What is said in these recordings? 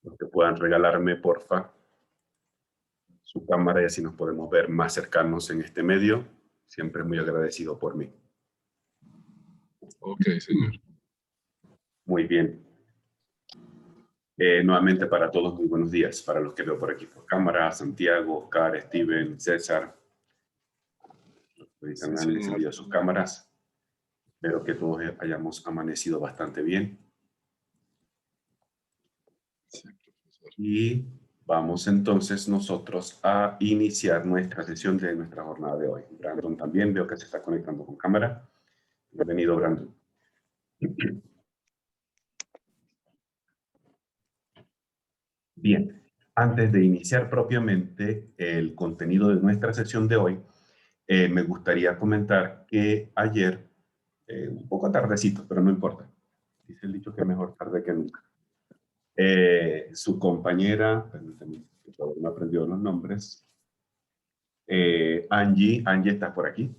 Los que puedan regalarme, porfa, su cámara y así nos podemos ver más cercanos en este medio. Siempre muy agradecido por mí. Ok, señor. Muy bien. Nuevamente para todos, muy buenos días. Para los que veo por aquí por cámara, Santiago, Oscar, Steven, César. Ahorita Sí, me han señor. encendido sus cámaras. Espero que todos hayamos amanecido bastante bien. Sí, profesor. Y vamos entonces nosotros a iniciar nuestra sesión de nuestra jornada de hoy. Brandon también veo que se está conectando con cámara. Bienvenido, Brandon. Bien, antes de iniciar propiamente el contenido de nuestra sesión de hoy, me gustaría comentar que ayer, un poco tardecito, pero no importa, dice el dicho que mejor tarde que nunca, su compañera, permítame, que todavía no aprendió los nombres, Angie, ¿estás por aquí?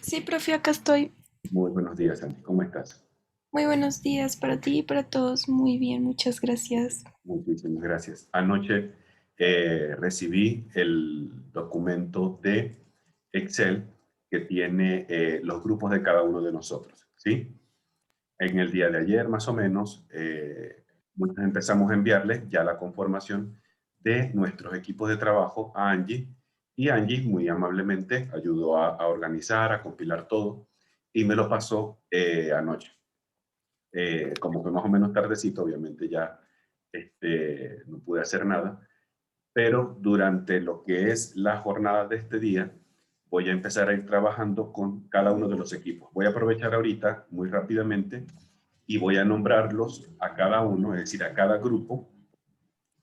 Sí, profe, acá estoy. Muy buenos días, Angie, ¿cómo estás? Muy buenos días para ti y para todos. Muy bien, muchas gracias. Muchísimas gracias. Anoche recibí el documento de Excel que tiene los grupos de cada uno de nosotros, ¿sí? En el día de ayer, más o menos, empezamos a enviarle ya la conformación de nuestros equipos de trabajo a Angie, y Angie muy amablemente ayudó a organizar, a compilar todo, y me lo pasó anoche. Como fue más o menos tardecito, obviamente ya no pude hacer nada, pero durante lo que es la jornada de este día, voy a empezar a ir trabajando con cada uno de los equipos. Voy a aprovechar ahorita muy rápidamente y voy a nombrarlos a cada uno, es decir, a cada grupo,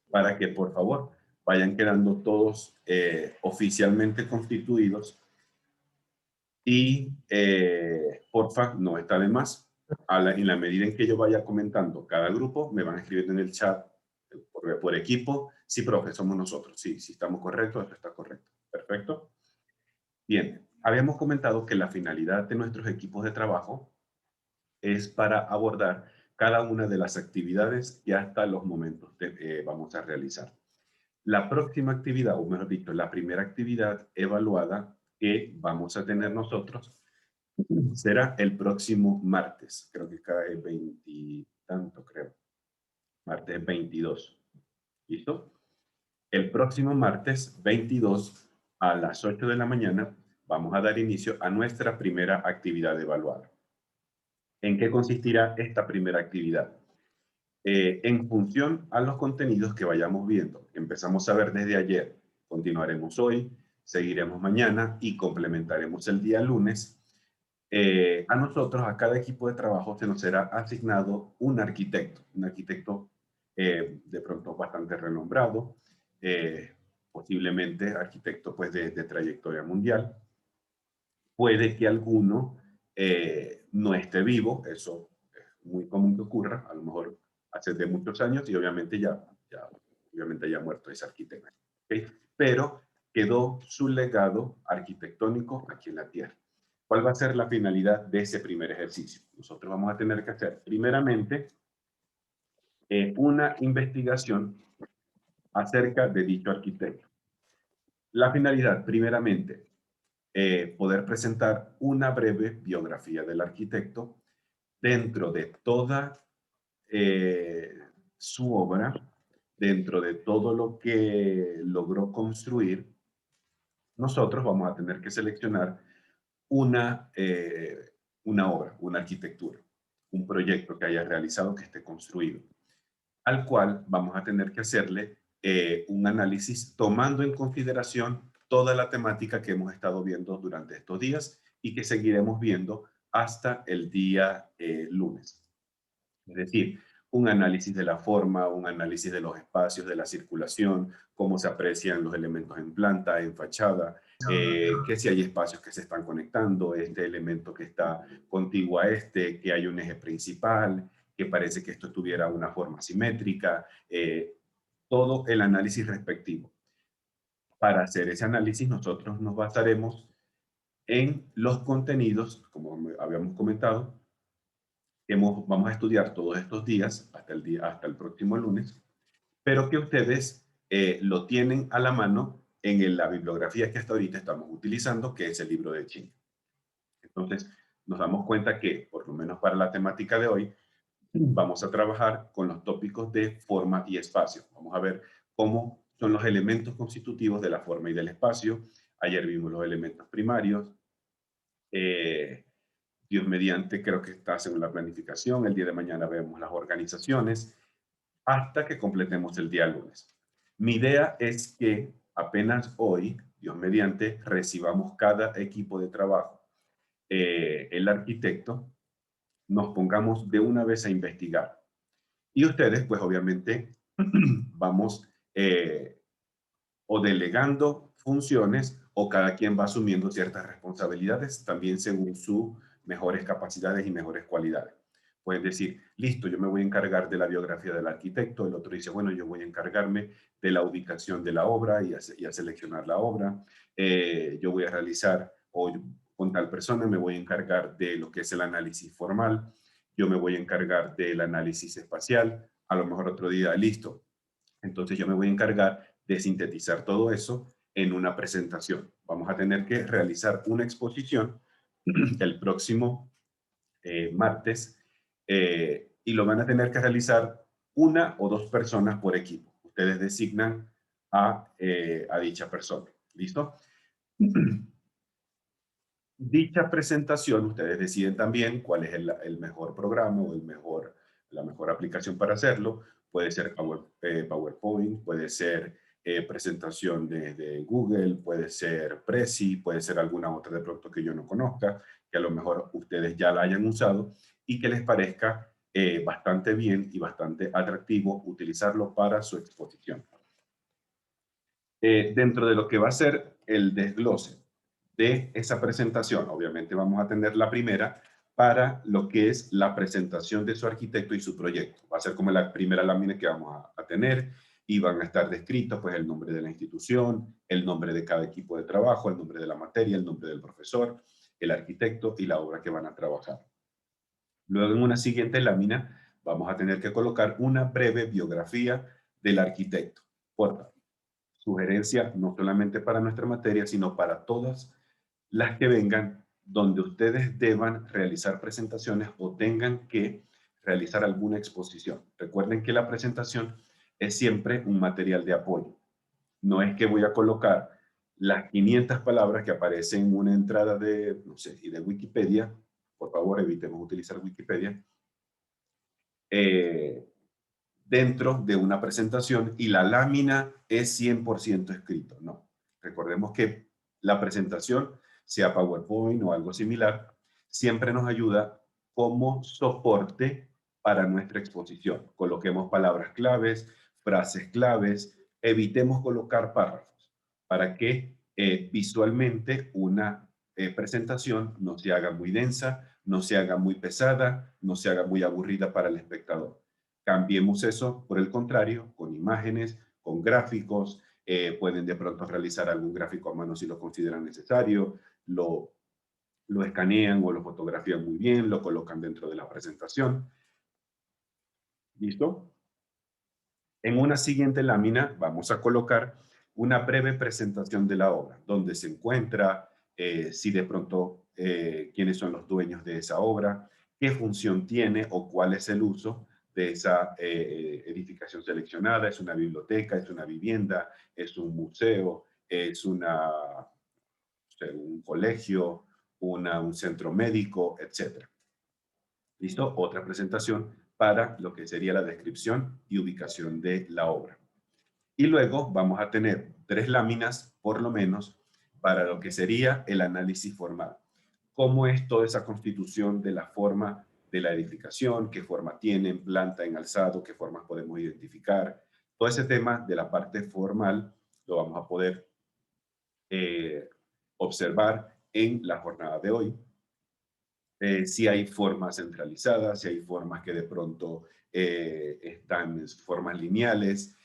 para que por favor vayan quedando todos oficialmente constituidos. Y porfa, no está de más, en la medida en que yo vaya comentando cada grupo, me van escribiendo en el chat por equipo. Sí, profe, somos nosotros. Sí, sí estamos correctos, esto está correcto. Perfecto. Bien, habíamos comentado que la finalidad de nuestros equipos de trabajo es para abordar cada una de las actividades que hasta los momentos vamos a realizar. La próxima actividad, o mejor dicho, la primera actividad evaluada que vamos a tener nosotros será el próximo martes. Creo que cae el 20 tanto, creo. Martes 22. ¿Listo? El próximo martes 22 a las 8 de la mañana vamos a dar inicio a nuestra primera actividad evaluada. ¿En qué consistirá esta primera actividad? En función a los contenidos que vayamos viendo. Empezamos a ver desde ayer, continuaremos hoy, seguiremos mañana y complementaremos el día lunes. A nosotros, a cada equipo de trabajo, se nos será asignado un arquitecto de pronto bastante renombrado, posiblemente arquitecto pues de trayectoria mundial. Puede que alguno no esté vivo, eso es muy común que ocurra, a lo mejor hace de muchos años y obviamente obviamente ya muerto ese arquitecto. ¿Okay? Pero quedó su legado arquitectónico aquí en la Tierra. ¿Cuál va a ser la finalidad de ese primer ejercicio? Nosotros vamos a tener que hacer, primeramente, una investigación acerca de dicho arquitecto. La finalidad, primeramente, poder presentar una breve biografía del arquitecto dentro de toda su obra, dentro de todo lo que logró construir. Nosotros vamos a tener que seleccionar una obra, una arquitectura, un proyecto que haya realizado, que esté construido, al cual vamos a tener que hacerle un análisis tomando en consideración toda la temática que hemos estado viendo durante estos días y que seguiremos viendo hasta el día lunes. Es decir, un análisis de la forma, un análisis de los espacios, de la circulación, cómo se aprecian los elementos en planta, en fachada, que si hay espacios que se están conectando, este elemento que está contiguo a este, que hay un eje principal, que parece que esto tuviera una forma simétrica, todo el análisis respectivo. Para hacer ese análisis nosotros nos basaremos en los contenidos, como habíamos comentado, vamos a estudiar todos estos días hasta el próximo lunes, pero que ustedes lo tienen a la mano en la bibliografía que hasta ahorita estamos utilizando, que es el libro de Chin. Entonces, nos damos cuenta que, por lo menos para la temática de hoy, vamos a trabajar con los tópicos de forma y espacio. Vamos a ver cómo son los elementos constitutivos de la forma y del espacio. Ayer vimos los elementos primarios. Dios mediante, creo que está en la planificación. El día de mañana vemos las organizaciones hasta que completemos el día lunes. Mi idea es que apenas hoy, Dios mediante, recibamos cada equipo de trabajo. El arquitecto, nos pongamos de una vez a investigar. Y ustedes, pues obviamente, vamos o delegando funciones o cada quien va asumiendo ciertas responsabilidades, también según sus mejores capacidades y mejores cualidades. Pueden decir, listo, yo me voy a encargar de la biografía del arquitecto, el otro dice, bueno, yo voy a encargarme de la ubicación de la obra y a seleccionar la obra, yo voy a realizar, o con tal persona me voy a encargar de lo que es el análisis formal, yo me voy a encargar del análisis espacial, a lo mejor otro día, listo. Entonces yo me voy a encargar de sintetizar todo eso en una presentación. Vamos a tener que realizar una exposición el próximo martes y lo van a tener que realizar una o dos personas por equipo. Ustedes designan a dicha persona. ¿Listo? Dicha presentación, ustedes deciden también cuál es el mejor programa o la mejor aplicación para hacerlo. Puede ser PowerPoint, puede ser presentación de Google, puede ser Prezi, puede ser alguna otra de pronto que yo no conozca, que a lo mejor ustedes ya la hayan usado y que les parezca bastante bien y bastante atractivo utilizarlo para su exposición. Dentro de lo que va a ser el desglose de esa presentación, obviamente vamos a tener la primera para lo que es la presentación de su arquitecto y su proyecto. Va a ser como la primera lámina que vamos a tener y van a estar descritos pues el nombre de la institución, el nombre de cada equipo de trabajo, el nombre de la materia, el nombre del profesor, el arquitecto y la obra que van a trabajar. Luego en una siguiente lámina vamos a tener que colocar una breve biografía del arquitecto. Por sugerencia no solamente para nuestra materia, sino para todas las que vengan donde ustedes deban realizar presentaciones o tengan que realizar alguna exposición. Recuerden que la presentación es siempre un material de apoyo. No es que voy a colocar las 500 palabras que aparecen en una entrada de, no sé, y de Wikipedia. Por favor, evitemos utilizar Wikipedia. Dentro de una presentación y la lámina es 100% escrito. No. Recordemos que la presentación, sea PowerPoint o algo similar, siempre nos ayuda como soporte para nuestra exposición. Coloquemos palabras claves, frases claves, evitemos colocar párrafos para que visualmente una presentación no se haga muy densa, no se haga muy pesada, no se haga muy aburrida para el espectador. Cambiemos eso, por el contrario, con imágenes, con gráficos, pueden de pronto realizar algún gráfico a mano si lo consideran necesario, lo escanean o lo fotografían muy bien, lo colocan dentro de la presentación. ¿Listo? En una siguiente lámina vamos a colocar una breve presentación de la obra, dónde se encuentra, si de pronto quiénes son los dueños de esa obra, qué función tiene o cuál es el uso de esa edificación seleccionada. ¿Es una biblioteca, es una vivienda, es un museo, es un colegio, un centro médico, etcétera? ¿Listo? Otra presentación para lo que sería la descripción y ubicación de la obra. Y luego vamos a tener 3 láminas, por lo menos, para lo que sería el análisis formal. ¿Cómo es toda esa constitución de la forma de la edificación? ¿Qué forma tiene en planta, en alzado? ¿Qué formas podemos identificar? Todo ese tema de la parte formal lo vamos a poder observar en la jornada de hoy. Si hay formas centralizadas, si hay formas que de pronto están en formas lineales,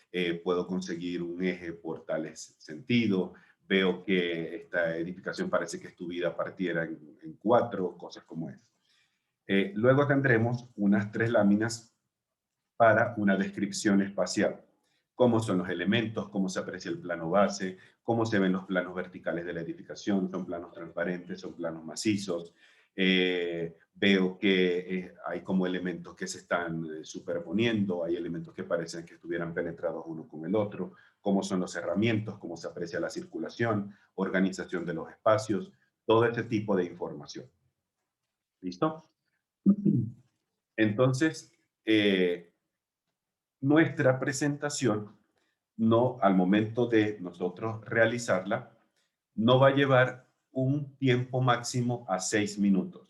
puedo conseguir un eje por tal sentido, veo que esta edificación parece que tu vida partiera en 4, cosas como es. Luego tendremos unas 3 láminas para una descripción espacial. Cómo son los elementos, cómo se aprecia el plano base, cómo se ven los planos verticales de la edificación, son planos transparentes, son planos macizos. Veo que hay como elementos que se están superponiendo, hay elementos que parecen que estuvieran penetrados uno con el otro, cómo son los cerramientos, cómo se aprecia la circulación, organización de los espacios, todo ese tipo de información. ¿Listo? Entonces, nuestra presentación, no, al momento de nosotros realizarla, no va a llevar un tiempo máximo a 6 minutos.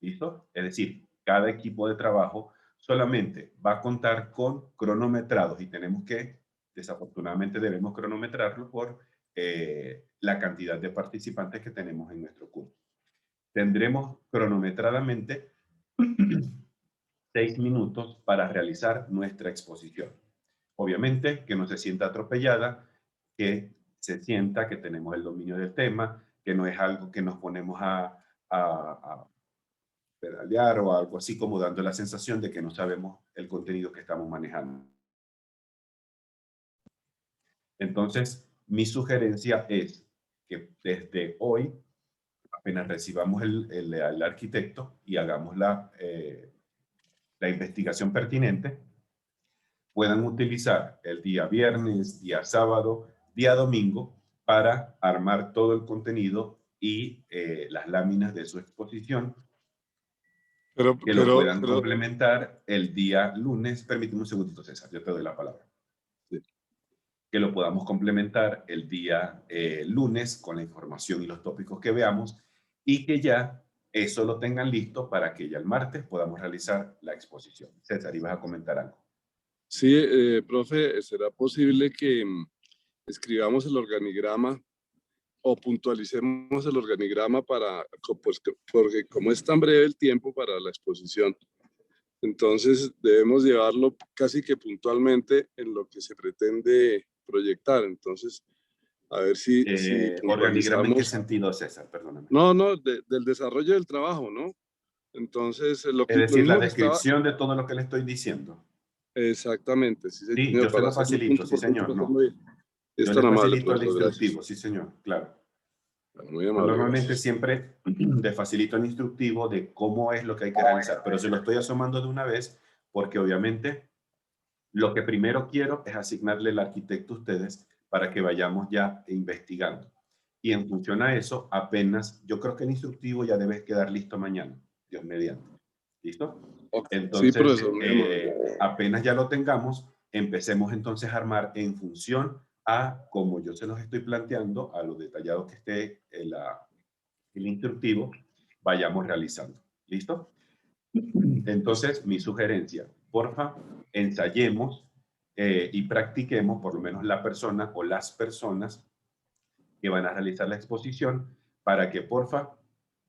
¿Listo? Es decir, cada equipo de trabajo solamente va a contar con cronometrados y tenemos que, desafortunadamente debemos cronometrarlo por la cantidad de participantes que tenemos en nuestro curso. Tendremos cronometradamente 6 minutos para realizar nuestra exposición. Obviamente, que no se sienta atropellada, que se sienta que tenemos el dominio del tema, que no es algo que nos ponemos a pedalear o algo así como dando la sensación de que no sabemos el contenido que estamos manejando. Entonces, mi sugerencia es que desde hoy, apenas recibamos el arquitecto y hagamos la investigación pertinente, puedan utilizar el día viernes, día sábado, día domingo para armar todo el contenido y las láminas de su exposición, que lo puedan complementar el día lunes. Permíteme un segundito, César, yo te doy la palabra. Sí. Que lo podamos complementar el día lunes con la información y los tópicos que veamos y que ya eso lo tengan listo para que ya el martes podamos realizar la exposición. César, ibas a comentar algo. Sí, profe, ¿será posible que escribamos el organigrama o puntualicemos el organigrama pues, porque como es tan breve el tiempo para la exposición, entonces debemos llevarlo casi que puntualmente en lo que se pretende proyectar? Entonces, a ver si ¿Organigrama en qué puntualizamos. sentido, César? Perdóname. No, del desarrollo del trabajo, ¿no? Entonces, lo Es decir, la mismo que estaba. descripción de todo lo que le estoy diciendo. Exactamente, sí, Sí, yo señor, se para lo hacerlo facilito, punto sí, por punto, señor, para no. hacerlo bien. Es Yo tan le amable, facilito el profesor, gracias. instructivo, sí, señor, claro. Muy Yo amable, normalmente gracias. siempre le facilito el instructivo de cómo es lo que hay que realizar, pero se lo estoy asomando de una vez porque obviamente lo que primero quiero es asignarle el arquitecto a ustedes para que vayamos ya investigando. Y en función a eso, apenas, yo creo que el instructivo ya debe quedar listo mañana, Dios mediante. ¿Listo? Sí, Entonces, profesor, muy amable. apenas ya lo tengamos, empecemos entonces a armar en función a, como yo se los estoy planteando, a lo detallado que esté el instructivo, vayamos realizando. ¿Listo? Entonces, mi sugerencia, porfa, ensayemos y practiquemos, por lo menos la persona o las personas que van a realizar la exposición, para que, porfa,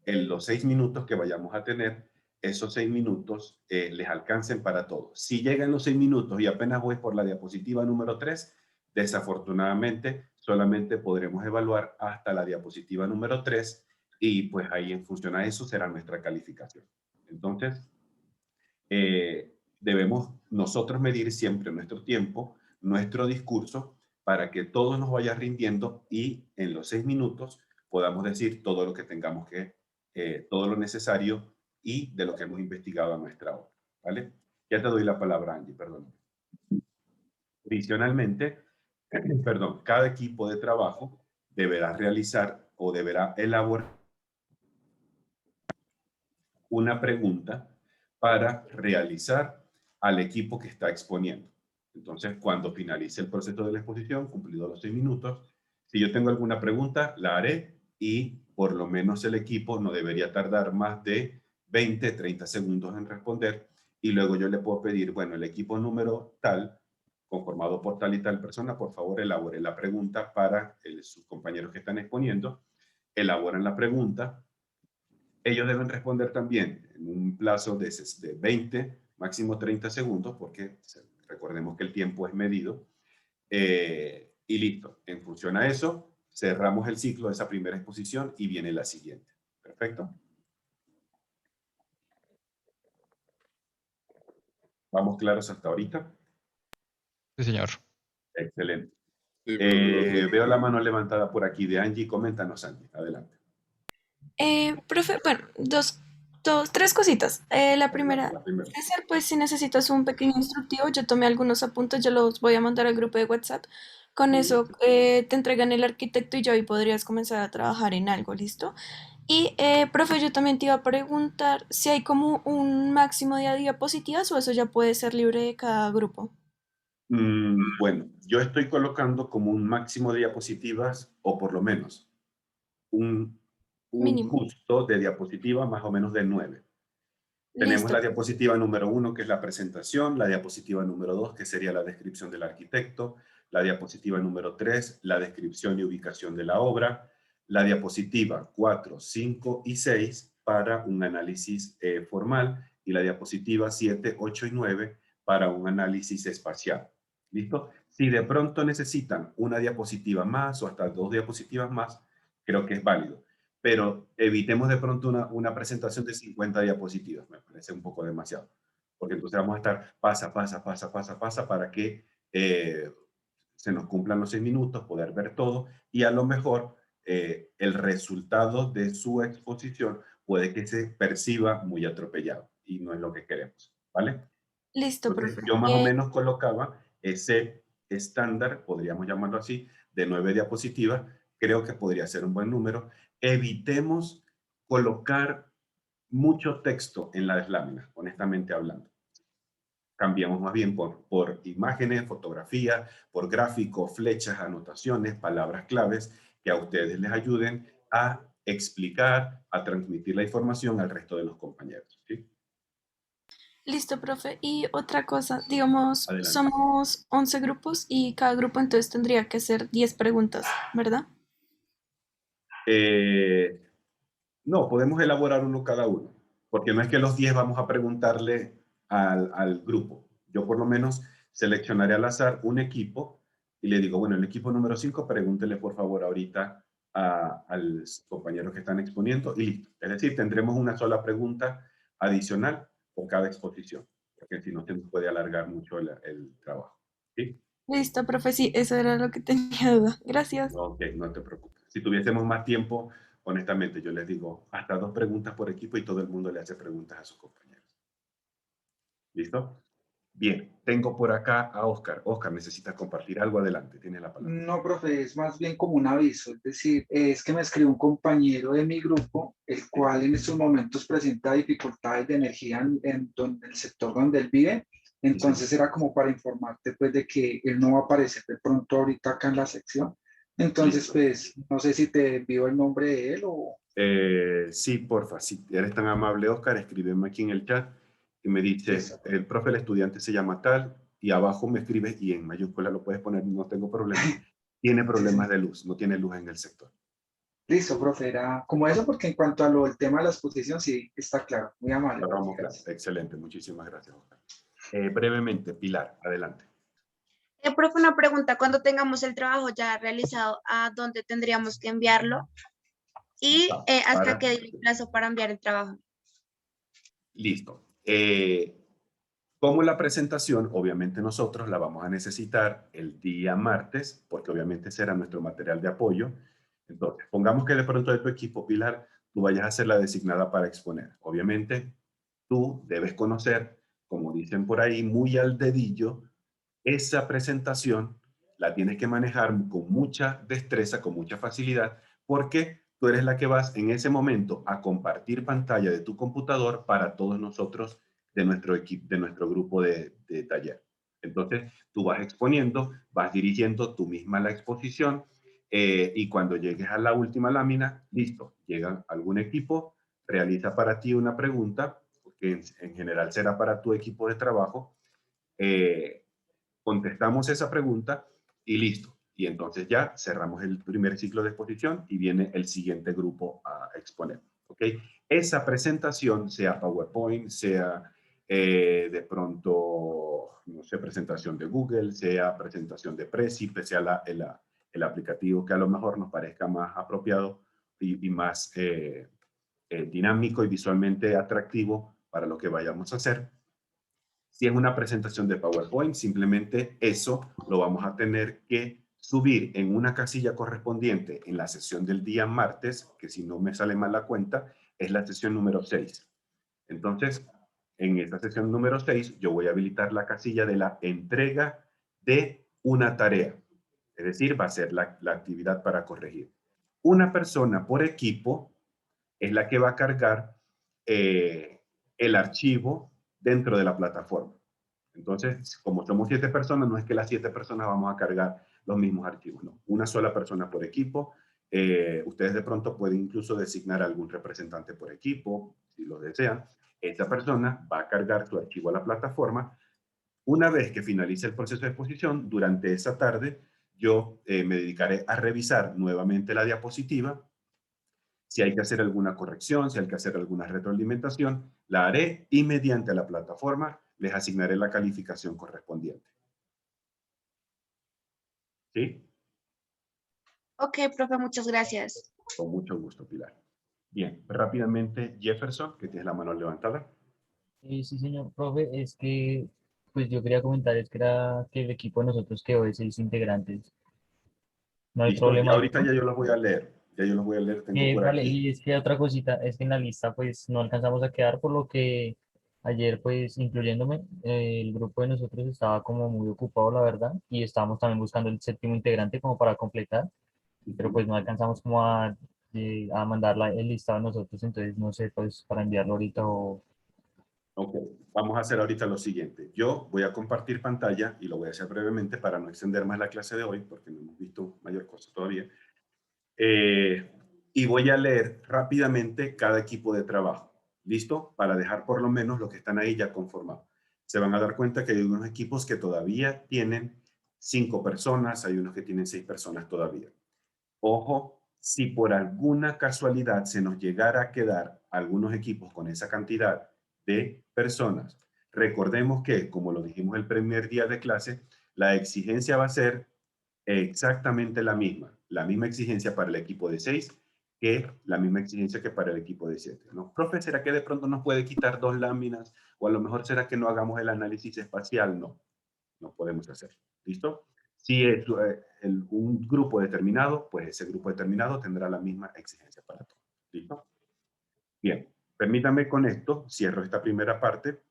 en los 6 minutos que vayamos a tener, esos 6 minutos les alcancen para todo. Si llegan los 6 minutos y apenas voy por la diapositiva número 3, desafortunadamente solamente podremos evaluar hasta la diapositiva número 3 y pues ahí en función a eso será nuestra calificación. Entonces, debemos nosotros medir siempre nuestro tiempo, nuestro discurso, para que todo nos vaya rindiendo y en los 6 minutos podamos decir todo lo que tengamos que, todo lo necesario y de lo que hemos investigado a nuestra obra, ¿vale? Ya te doy la palabra, Angie, perdón. Adicionalmente, perdón, cada equipo de trabajo deberá realizar o deberá elaborar una pregunta para realizar al equipo que está exponiendo. Entonces, cuando finalice el proceso de la exposición, cumplidos los 6 minutos, si yo tengo alguna pregunta, la haré y por lo menos el equipo no debería tardar más de 20, 30 segundos en responder y luego yo le puedo pedir, bueno, el equipo número tal, conformado por tal y tal persona, por favor elabore la pregunta para sus compañeros que están exponiendo, elaboran la pregunta. Ellos deben responder también en un plazo de 20, máximo 30 segundos, porque recordemos que el tiempo es medido. Y listo. En función a eso, cerramos el ciclo de esa primera exposición y viene la siguiente. Perfecto. ¿Vamos claros hasta ahorita? Sí, señor. Excelente. Sí, profe. Veo la mano levantada por aquí de Angie. Coméntanos, Angie. Adelante. Profe, bueno, tres cositas. La Adelante, primera, la primera. César, pues si necesitas un pequeño instructivo, yo tomé algunos apuntes, yo los voy a mandar al grupo de WhatsApp. Con eso te entregan el arquitecto y yo ahí podrías comenzar a trabajar en algo, ¿listo? Y, profe, yo también te iba a preguntar si hay como un máximo de diapositivas o eso ya puede ser libre de cada grupo. Bueno, yo estoy colocando como un máximo de diapositivas, o por lo menos un, un Mínimo. justo de diapositiva más o menos de 9. Tenemos Listo. la diapositiva número 1, que es la presentación, la diapositiva número 2, que sería la descripción del arquitecto, la diapositiva número 3, la descripción y ubicación de la obra, la diapositiva 4, 5 y 6 para un análisis formal y la diapositiva 7, 8 y 9 para un análisis espacial. ¿Listo? Si de pronto necesitan una diapositiva más o hasta 2 diapositivas más, creo que es válido. Pero evitemos de pronto una presentación de 50 diapositivas, me parece un poco demasiado, porque entonces vamos a estar pasa para que se nos cumplan los 6 minutos, poder ver todo y a lo mejor el resultado de su exposición puede que se perciba muy atropellado y no es lo que queremos, ¿vale? Listo, Entonces profe. yo más o menos colocaba ese estándar, podríamos llamarlo así, de 9 diapositivas, creo que podría ser un buen número. Evitemos colocar mucho texto en las láminas, honestamente hablando. Cambiamos más bien por imágenes, fotografías, por gráficos, flechas, anotaciones, palabras claves que a ustedes les ayuden a explicar, a transmitir la información al resto de los compañeros. ¿Sí? Listo, profe. Y otra cosa, digamos, Adelante. somos 11 grupos y cada grupo entonces tendría que hacer 10 preguntas, ¿verdad? Eh, No, podemos elaborar uno cada uno, porque no es que los 10 vamos a preguntarle al grupo. Yo por lo menos seleccionaré al azar un equipo y le digo, bueno, el equipo número 5, pregúntele por favor ahorita a los compañeros que están exponiendo y listo. Es decir, tendremos una sola pregunta adicional por cada exposición, porque si no se nos puede alargar mucho el trabajo. ¿Sí? Listo, profe, sí, eso era lo que tenía duda. Gracias. Ok, no te preocupes. Si tuviésemos más tiempo, honestamente, yo les digo hasta 2 preguntas por equipo y todo el mundo le hace preguntas a sus compañeros. ¿Listo? Bien, tengo por acá a Oscar. Oscar, necesitas compartir algo. Adelante, tienes la palabra. No, profe, es más bien como un aviso, es decir, es que me escribió un compañero de mi grupo, el cual en estos momentos presenta dificultades de energía en el sector donde él vive, entonces era como para informarte pues de que él no va a aparecer de pronto ahorita acá en la sección, entonces Listo. pues no sé si te envío el nombre de él o... Sí, porfa, si eres tan amable, Oscar, escríbeme aquí en el chat y me dices, Listo, el profe, el estudiante se llama tal, y abajo me escribes y en mayúscula lo puedes poner, no tengo problema. Tiene sí, problemas sí. de luz, no tiene luz en el sector. Listo, profe, era como eso porque en cuanto a lo del tema de la exposición sí está claro, muy amable, profe, Cerramos, claro. gracias. Excelente, muchísimas gracias, Oscar. Brevemente, Pilar, adelante. Profe, una pregunta, cuando tengamos el trabajo ya realizado, ¿a dónde tendríamos que enviarlo? Y ¿hasta qué día el plazo para enviar el trabajo? Listo. Como la presentación, obviamente nosotros la vamos a necesitar el día martes, porque obviamente será nuestro material de apoyo. Entonces, pongamos que de pronto de tu equipo, Pilar, tú vayas a ser la designada para exponer. Obviamente, tú debes conocer, como dicen por ahí, muy al dedillo, esa presentación la tienes que manejar con mucha destreza, con mucha facilidad, porque tú eres la que vas en ese momento a compartir pantalla de tu computador para todos nosotros de nuestro equipo, de nuestro grupo de taller. Entonces, tú vas exponiendo, vas dirigiendo tú misma la exposición y cuando llegues a la última lámina, listo, llega algún equipo, realiza para ti una pregunta, que en general será para tu equipo de trabajo, contestamos esa pregunta y listo. Y entonces ya cerramos el primer ciclo de exposición y viene el siguiente grupo a exponer. ¿Ok? Esa presentación, sea PowerPoint, sea de pronto, no sé, presentación de Google, sea presentación de Prezi, sea el aplicativo que a lo mejor nos parezca más apropiado y más dinámico y visualmente atractivo para lo que vayamos a hacer, Si es una presentación de PowerPoint, simplemente eso lo vamos a tener que subir en una casilla correspondiente en la sesión del día martes, que si no me sale mal la cuenta, es la sesión número 6. Entonces, en esta sesión número 6, yo voy a habilitar la casilla de la entrega de una tarea. Es decir, va a ser la actividad para corregir. Una persona por equipo es la que va a cargar el archivo dentro de la plataforma. Entonces, como somos 7 personas, no es que las 7 personas vamos a cargar los mismos archivos, no. Una sola persona por equipo. Ustedes de pronto pueden incluso designar a algún representante por equipo, si lo desean. Esa persona va a cargar su archivo a la plataforma. Una vez que finalice el proceso de exposición, durante esa tarde, yo me dedicaré a revisar nuevamente la diapositiva. Si hay que hacer alguna corrección, si hay que hacer alguna retroalimentación, la haré y mediante la plataforma les asignaré la calificación correspondiente. ¿Sí? Ok, profe, muchas gracias. Con mucho gusto, Pilar. Bien, rápidamente, Jefferson, que tienes la mano levantada. Sí, señor profe, es que pues yo quería comentar, es que era que el equipo de nosotros quedó de 6 integrantes. No hay Listo, problema, ahorita ¿no? ya yo los voy a leer. Ya yo los voy a leer, tengo por Vale, aquí. y es que otra cosita, es que en la lista pues no alcanzamos a quedar, por lo que ayer pues incluyéndome, el grupo de nosotros estaba como muy ocupado, la verdad, y estábamos también buscando el séptimo integrante como para completar, pero pues no alcanzamos como a mandar el listado a nosotros, entonces no sé, pues para enviarlo ahorita o... Ok, vamos a hacer ahorita lo siguiente. Yo voy a compartir pantalla y lo voy a hacer brevemente para no extender más la clase de hoy, porque no hemos visto mayor cosa todavía. Y voy a leer rápidamente cada equipo de trabajo. ¿Listo? Para dejar por lo menos los que están ahí ya conformados. Se van a dar cuenta que hay unos equipos que todavía tienen 5 personas, hay unos que tienen 6 personas todavía. Ojo, si por alguna casualidad se nos llegara a quedar algunos equipos con esa cantidad de personas, recordemos que, como lo dijimos el primer día de clase, la exigencia va a ser exactamente la misma exigencia para el equipo de 6 que la misma exigencia que para el equipo de 7, ¿no? Profe, ¿será que de pronto nos puede quitar 2 láminas? O a lo mejor será que no hagamos el análisis espacial. No, no podemos hacer. ¿Listo? Si es un grupo determinado, pues ese grupo determinado tendrá la misma exigencia para todos. ¿Listo? Bien, permítame con esto, cierro esta primera parte.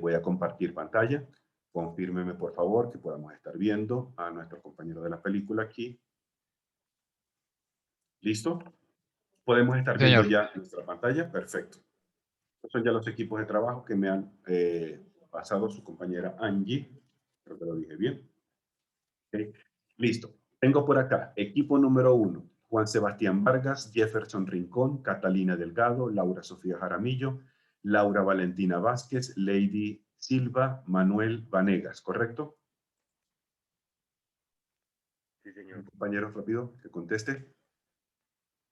Voy a compartir pantalla. Confírmeme, por favor, que podamos estar viendo a nuestro compañero de la película aquí. ¿Listo? ¿Podemos estar viendo Señor. ya nuestra pantalla? Perfecto. Estos son ya los equipos de trabajo que me han pasado su compañera Angie. Creo que lo dije bien. Okay. Listo. Tengo por acá, equipo número 1. Juan Sebastián Vargas, Jefferson Rincón, Catalina Delgado, Laura Sofía Jaramillo, Laura Valentina Vázquez, Lady Silva, Manuel Vanegas, ¿correcto? Sí, señor. Compañero, rápido, que conteste.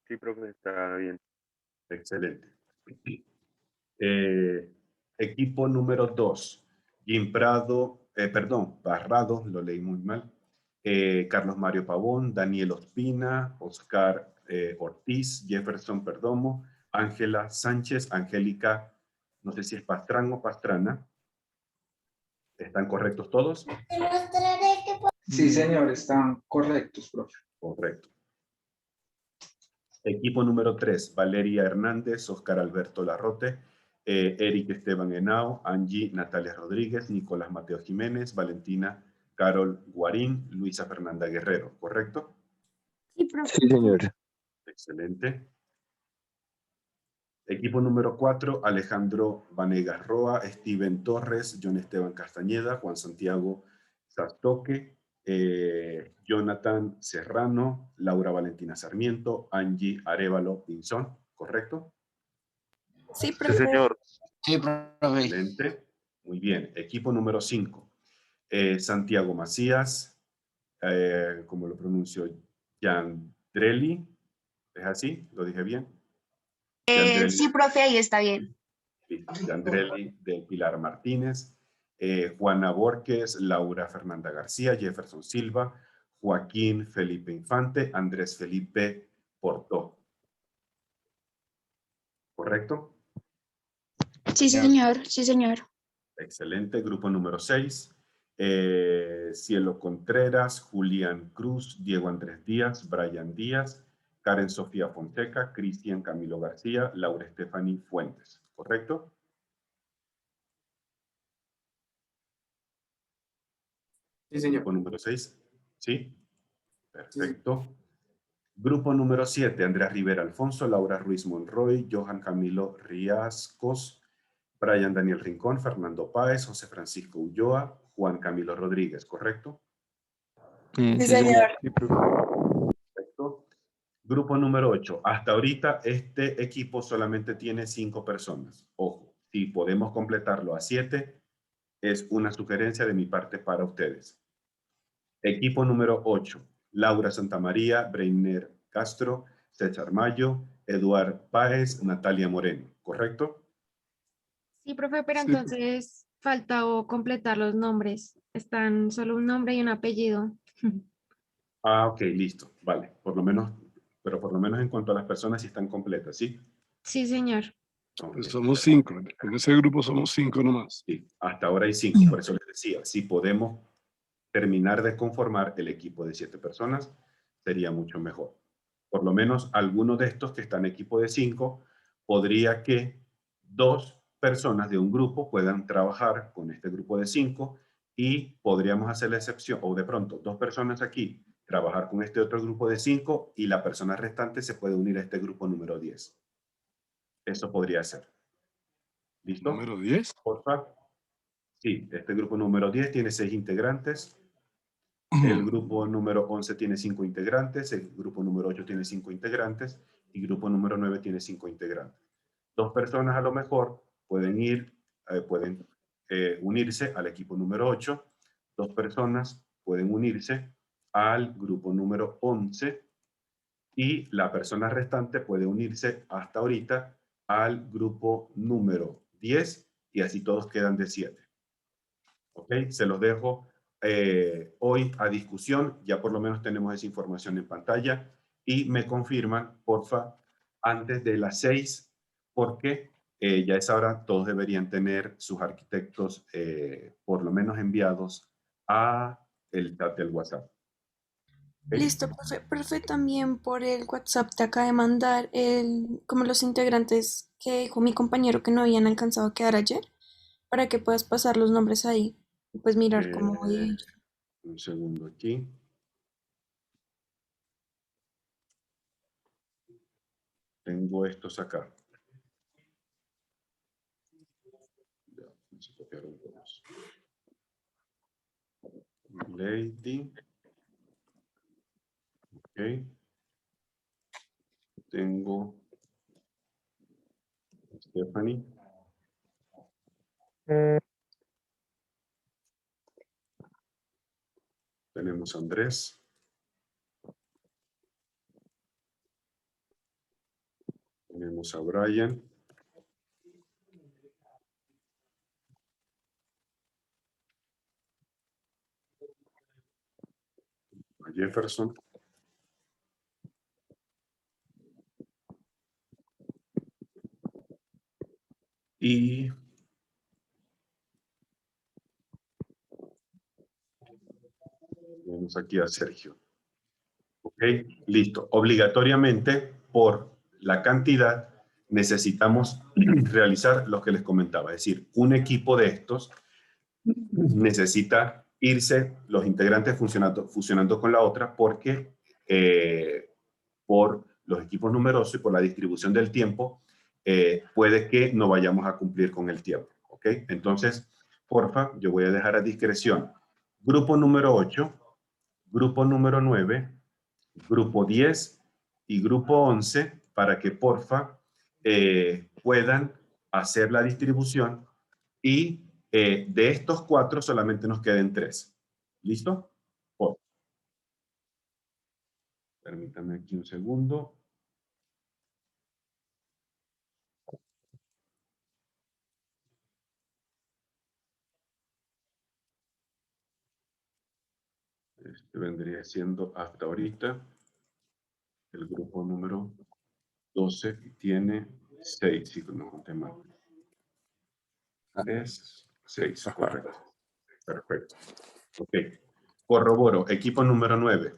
Sí, profe, está bien. Excelente. Equipo número 2. Jim Prado, Barrado, lo leí muy mal. Carlos Mario Pavón, Daniel Ospina, Oscar Ortiz, Jefferson Perdomo, Ángela Sánchez, Angélica, no sé si es Pastrán o Pastrana. ¿Están correctos todos? Sí, señor, están correctos, profe. Correcto. Equipo número 3, Valeria Hernández, Oscar Alberto Larrote, Eric Esteban Henao, Angie Natalia Rodríguez, Nicolás Mateo Jiménez, Valentina Carol Guarín, Luisa Fernanda Guerrero, ¿correcto? Sí, profe. Sí, señor. Excelente. Equipo número 4, Alejandro Vanegas Roa, Steven Torres, John Esteban Castañeda, Juan Santiago Sastoque, Jonathan Serrano, Laura Valentina Sarmiento, Angie Arevalo Pinzón, ¿correcto? Sí, Sí, profe. señor. Sí, profe. Excelente. Muy bien. Equipo número 5. Santiago Macías, como lo pronuncio, Yandrelli. ¿Es así? ¿Lo dije bien? Yandrelli. Sí, profe, ahí está bien. Yandrelli del Pilar Martínez. Juana Borges, Laura Fernanda García, Jefferson Silva, Joaquín Felipe Infante, Andrés Felipe Portó. ¿Correcto? Sí, señor. Sí, señor. Excelente. Grupo número 6. Cielo Contreras, Julián Cruz, Diego Andrés Díaz, Brian Díaz, Karen Sofía Fonseca, Cristian Camilo García, Laura Stephanie Fuentes. ¿Correcto? Sí, señor. Grupo número 6. ¿Sí? Perfecto. Grupo número 7, Andrea Rivera Alfonso, Laura Ruiz Monroy, Johan Camilo Riascos, Brian Daniel Rincón, Fernando Páez, José Francisco Ulloa, Juan Camilo Rodríguez, ¿correcto? Sí, señor. Sí, profe. Perfecto. Grupo número 8. Hasta ahorita este equipo solamente tiene 5 personas. Ojo, si podemos completarlo a 7, es una sugerencia de mi parte para ustedes. Equipo número 8. Laura Santamaría, Breiner Castro, César Mayo, Eduard Páez, Natalia Moreno, ¿correcto? Sí, profe, pero Sí, entonces faltó completar los nombres. Están solo un nombre y un apellido. Ah, ok, listo, vale. Pero por lo menos en cuanto a las personas sí están completas, ¿sí? Sí, señor. Ok. pues somos 5. En ese grupo somos 5 nomás. Sí, hasta ahora hay 5, por eso les decía, si podemos terminar de conformar el equipo de 7 personas, sería mucho mejor. Por lo menos alguno de estos que están en equipo de 5, podría que 2 personas de un grupo puedan trabajar con este grupo de 5 y podríamos hacer la excepción, o de pronto 2 personas aquí trabajar con este otro grupo de 5 y la persona restante se puede unir a este grupo número 10. Eso podría ser. ¿Listo? Número 10. Porfa. Sí, este grupo número 10 tiene 6 integrantes. El grupo número 11 tiene 5 integrantes. El grupo número 8 tiene 5 integrantes. Y grupo número 9 tiene 5 integrantes. 2 personas a lo mejor pueden unirse al equipo número 8. 2 personas pueden unirse al grupo número 11. Y la persona restante puede unirse hasta ahorita al grupo número 10. Y así todos quedan de 7. ¿Ok? Se los dejo hoy a discusión. Ya por lo menos tenemos esa información en pantalla. Y me confirman, porfa, antes de las 6, porque ya a esa hora todos deberían tener sus arquitectos por lo menos enviados a el chat del WhatsApp. ¿Ok? Listo, profe, también por el WhatsApp te acaba de mandar como los integrantes que dijo mi compañero que no habían alcanzado a quedar ayer, para que puedas pasar los nombres ahí y pues mirar cómo voy a ir. Un segundo aquí. Tengo estos acá. Ya, se copiaron todos. Lady. Ok. Tengo Stephanie. Tenemos a Andrés. Tenemos a Brian. A Jefferson. Y tenemos aquí a Sergio. Ok, listo. Obligatoriamente, por la cantidad, necesitamos realizar lo que les comentaba. Es decir, un equipo de estos necesita irse, los integrantes fusionando con la otra, porque por los equipos numerosos y por la distribución del tiempo, puede que no vayamos a cumplir con el tiempo. ¿Ok? Entonces, porfa, yo voy a dejar a discreción grupo número 8, grupo número 9, grupo 10 y grupo 11 para que porfa puedan hacer la distribución y de estos 4 solamente nos queden 3. ¿Listo? Por. Permítame aquí un segundo. Este vendría siendo hasta ahorita el grupo número 12 tiene 6, si no conté mal. 3, 6, correcto. Perfecto. Ok. Corroboro. Equipo número 9.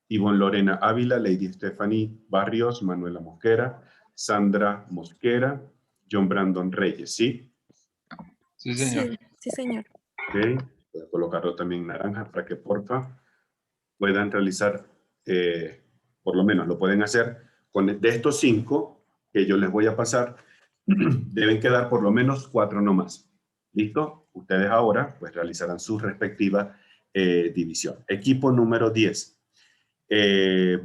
Ivonne Lorena Ávila, Lady Stephanie Barrios, Manuela Mosquera, Sandra Mosquera, John Brandon Reyes, ¿sí? Sí, señor. Sí, señor. Ok. Voy a colocarlo también en naranja para que porfa puedan realizar, por lo menos lo pueden hacer de estos 5 que yo les voy a pasar, deben quedar por lo menos 4 nomás. ¿Listo? Ustedes ahora pues realizarán su respectiva división. Equipo número 10.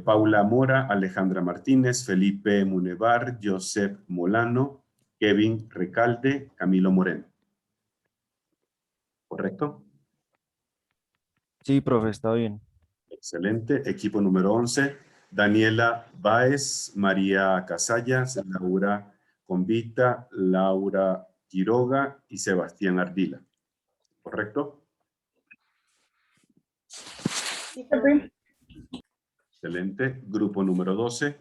Paula Mora, Alejandra Martínez, Felipe Munevar, Joseph Molano, Kevin Recalde, Camilo Moreno. ¿Correcto? Sí, profe, está bien. Excelente. Equipo número 11. Daniela Báez, María Casallas, Laura Convita, Laura Quiroga y Sebastián Ardila. ¿Correcto? Excelente. Grupo número 12.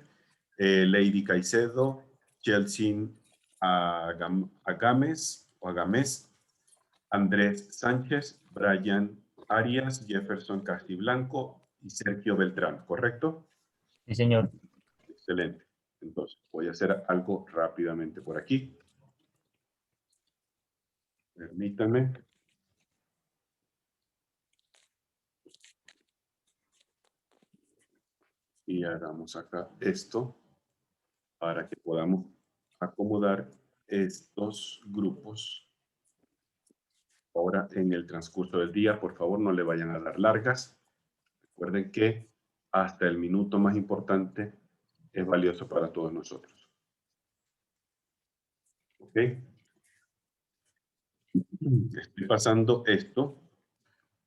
Lady Caicedo, Chelsea Agames, Andrés Sánchez, Brian Arias, Jefferson Castiblanco y Sergio Beltrán. ¿Correcto? Sí, señor. Excelente. Entonces, voy a hacer algo rápidamente por aquí. Permítanme. Y hagamos acá esto para que podamos acomodar estos grupos. Ahora, en el transcurso del día, por favor, no le vayan a dar largas. Recuerden que hasta el minuto más importante es valioso para todos nosotros. ¿Ok? Estoy pasando esto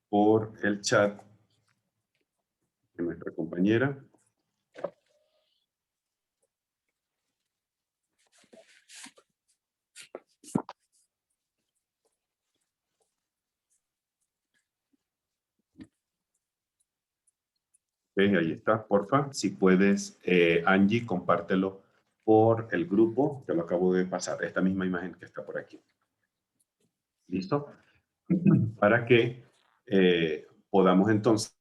por el chat de nuestra compañera. Ahí está, porfa. Si puedes, Angie, compártelo por el grupo. Te lo acabo de pasar, esta misma imagen que está por aquí. ¿Listo? Para que podamos entonces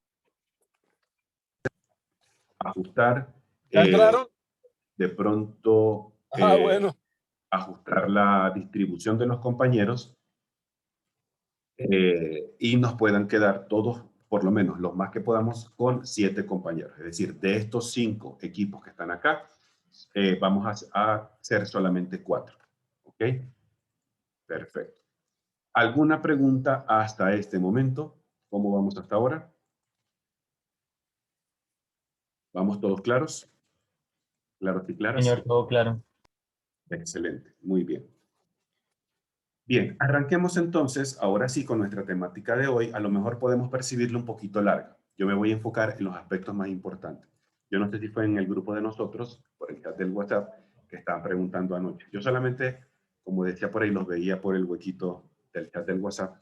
ajustar. ¿Ya entraron? De pronto, Bueno. ajustar la distribución de los compañeros y nos puedan quedar todos, por lo menos los más que podamos, con 7 compañeros. Es decir, de estos 5 equipos que están acá, vamos a hacer solamente 4. ¿Ok? Perfecto. ¿Alguna pregunta hasta este momento? ¿Cómo vamos hasta ahora? ¿Vamos todos claros? ¿Claros y claras? Señor, todo claro. Excelente, muy bien. Bien, arranquemos entonces, ahora sí, con nuestra temática de hoy. A lo mejor podemos percibirla un poquito larga. Yo me voy a enfocar en los aspectos más importantes. Yo no sé si fue en el grupo de nosotros, por el chat del WhatsApp, que estaban preguntando anoche. Yo solamente, como decía por ahí, los veía por el huequito del chat del WhatsApp.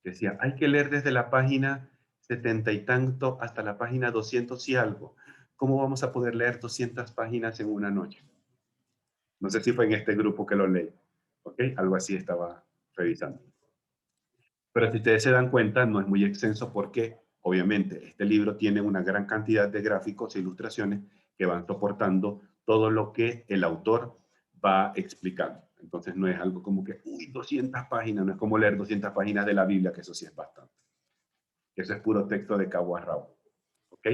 Decía, hay que leer desde la página 70 y tanto hasta la página 200 y algo. ¿Cómo vamos a poder leer 200 páginas en una noche? No sé si fue en este grupo que lo leí. ¿Ok? Algo así estaba revisando. Pero si ustedes se dan cuenta, no es muy extenso porque, obviamente, este libro tiene una gran cantidad de gráficos e ilustraciones que van soportando todo lo que el autor va explicando. Entonces, no es algo como que, uy, 200 páginas, no es como leer 200 páginas de la Biblia, que eso sí es bastante. Eso es puro texto de cabo a rabo. ¿Ok?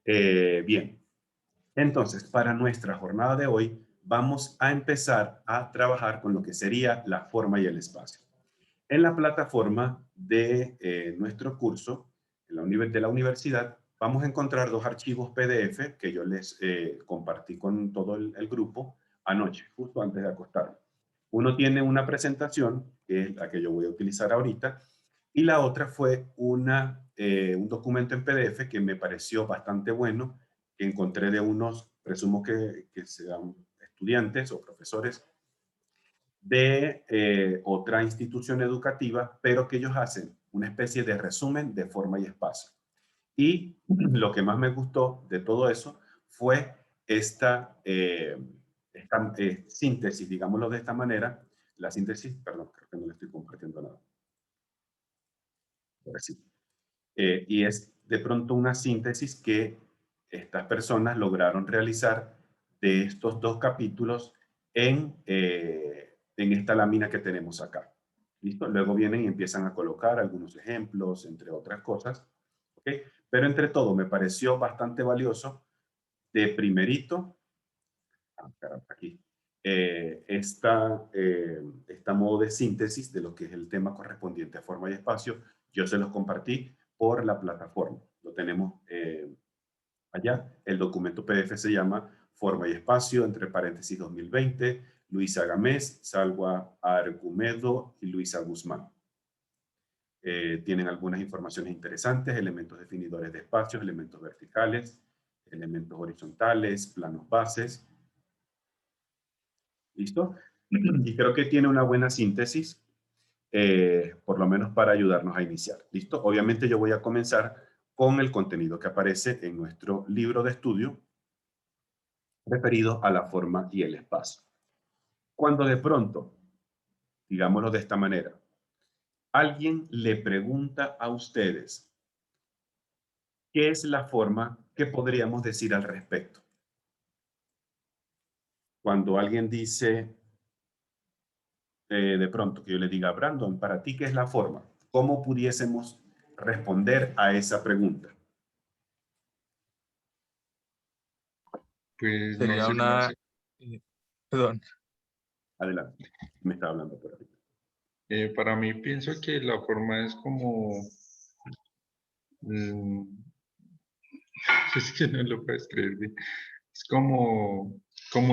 Bien. Entonces, para nuestra jornada de hoy, vamos a empezar a trabajar con lo que sería la forma y el espacio. En la plataforma de nuestro curso, de la universidad, vamos a encontrar 2 archivos PDF que yo les compartí con todo el grupo anoche, justo antes de acostarme. Uno tiene una presentación, que es la que yo voy a utilizar ahorita, y la otra fue un documento en PDF que me pareció bastante bueno, que encontré de unos, presumo que sean estudiantes o profesores de otra institución educativa, pero que ellos hacen una especie de resumen de forma y espacio. Y lo que más me gustó de todo eso fue esta síntesis, digámoslo de esta manera, la síntesis, perdón, creo que no le estoy compartiendo nada. Ahora sí. Y es de pronto una síntesis que estas personas lograron realizar de estos dos capítulos en esta lámina que tenemos acá. ¿Listo? Luego vienen y empiezan a colocar algunos ejemplos, entre otras cosas. ¿Okay? Pero entre todo me pareció bastante valioso de primerito, aquí, esta modo de síntesis de lo que es el tema correspondiente a forma y espacio. Yo se los compartí por la plataforma. Lo tenemos allá. El documento PDF se llama Forma y Espacio, entre paréntesis 2020, Luisa Gámez, Salwa Argumedo y Luisa Guzmán. Tienen algunas informaciones interesantes, elementos definidores de espacios, elementos verticales, elementos horizontales, planos bases. ¿Listo? Y creo que tiene una buena síntesis, por lo menos para ayudarnos a iniciar. ¿Listo? Obviamente yo voy a comenzar con el contenido que aparece en nuestro libro de estudio referido a la forma y el espacio. Cuando de pronto, digámoslo de esta manera, alguien le pregunta a ustedes qué es la forma, ¿qué podríamos decir al respecto? Cuando alguien dice, de pronto, que yo le diga, Brandon, para ti, ¿qué es la forma? ¿Cómo pudiésemos responder a esa pregunta? Pues Sería no una... sé. Perdón. Adelante, me está hablando por ahí. Para mí pienso que la forma es como... es que no lo puedo escribir bien. Es como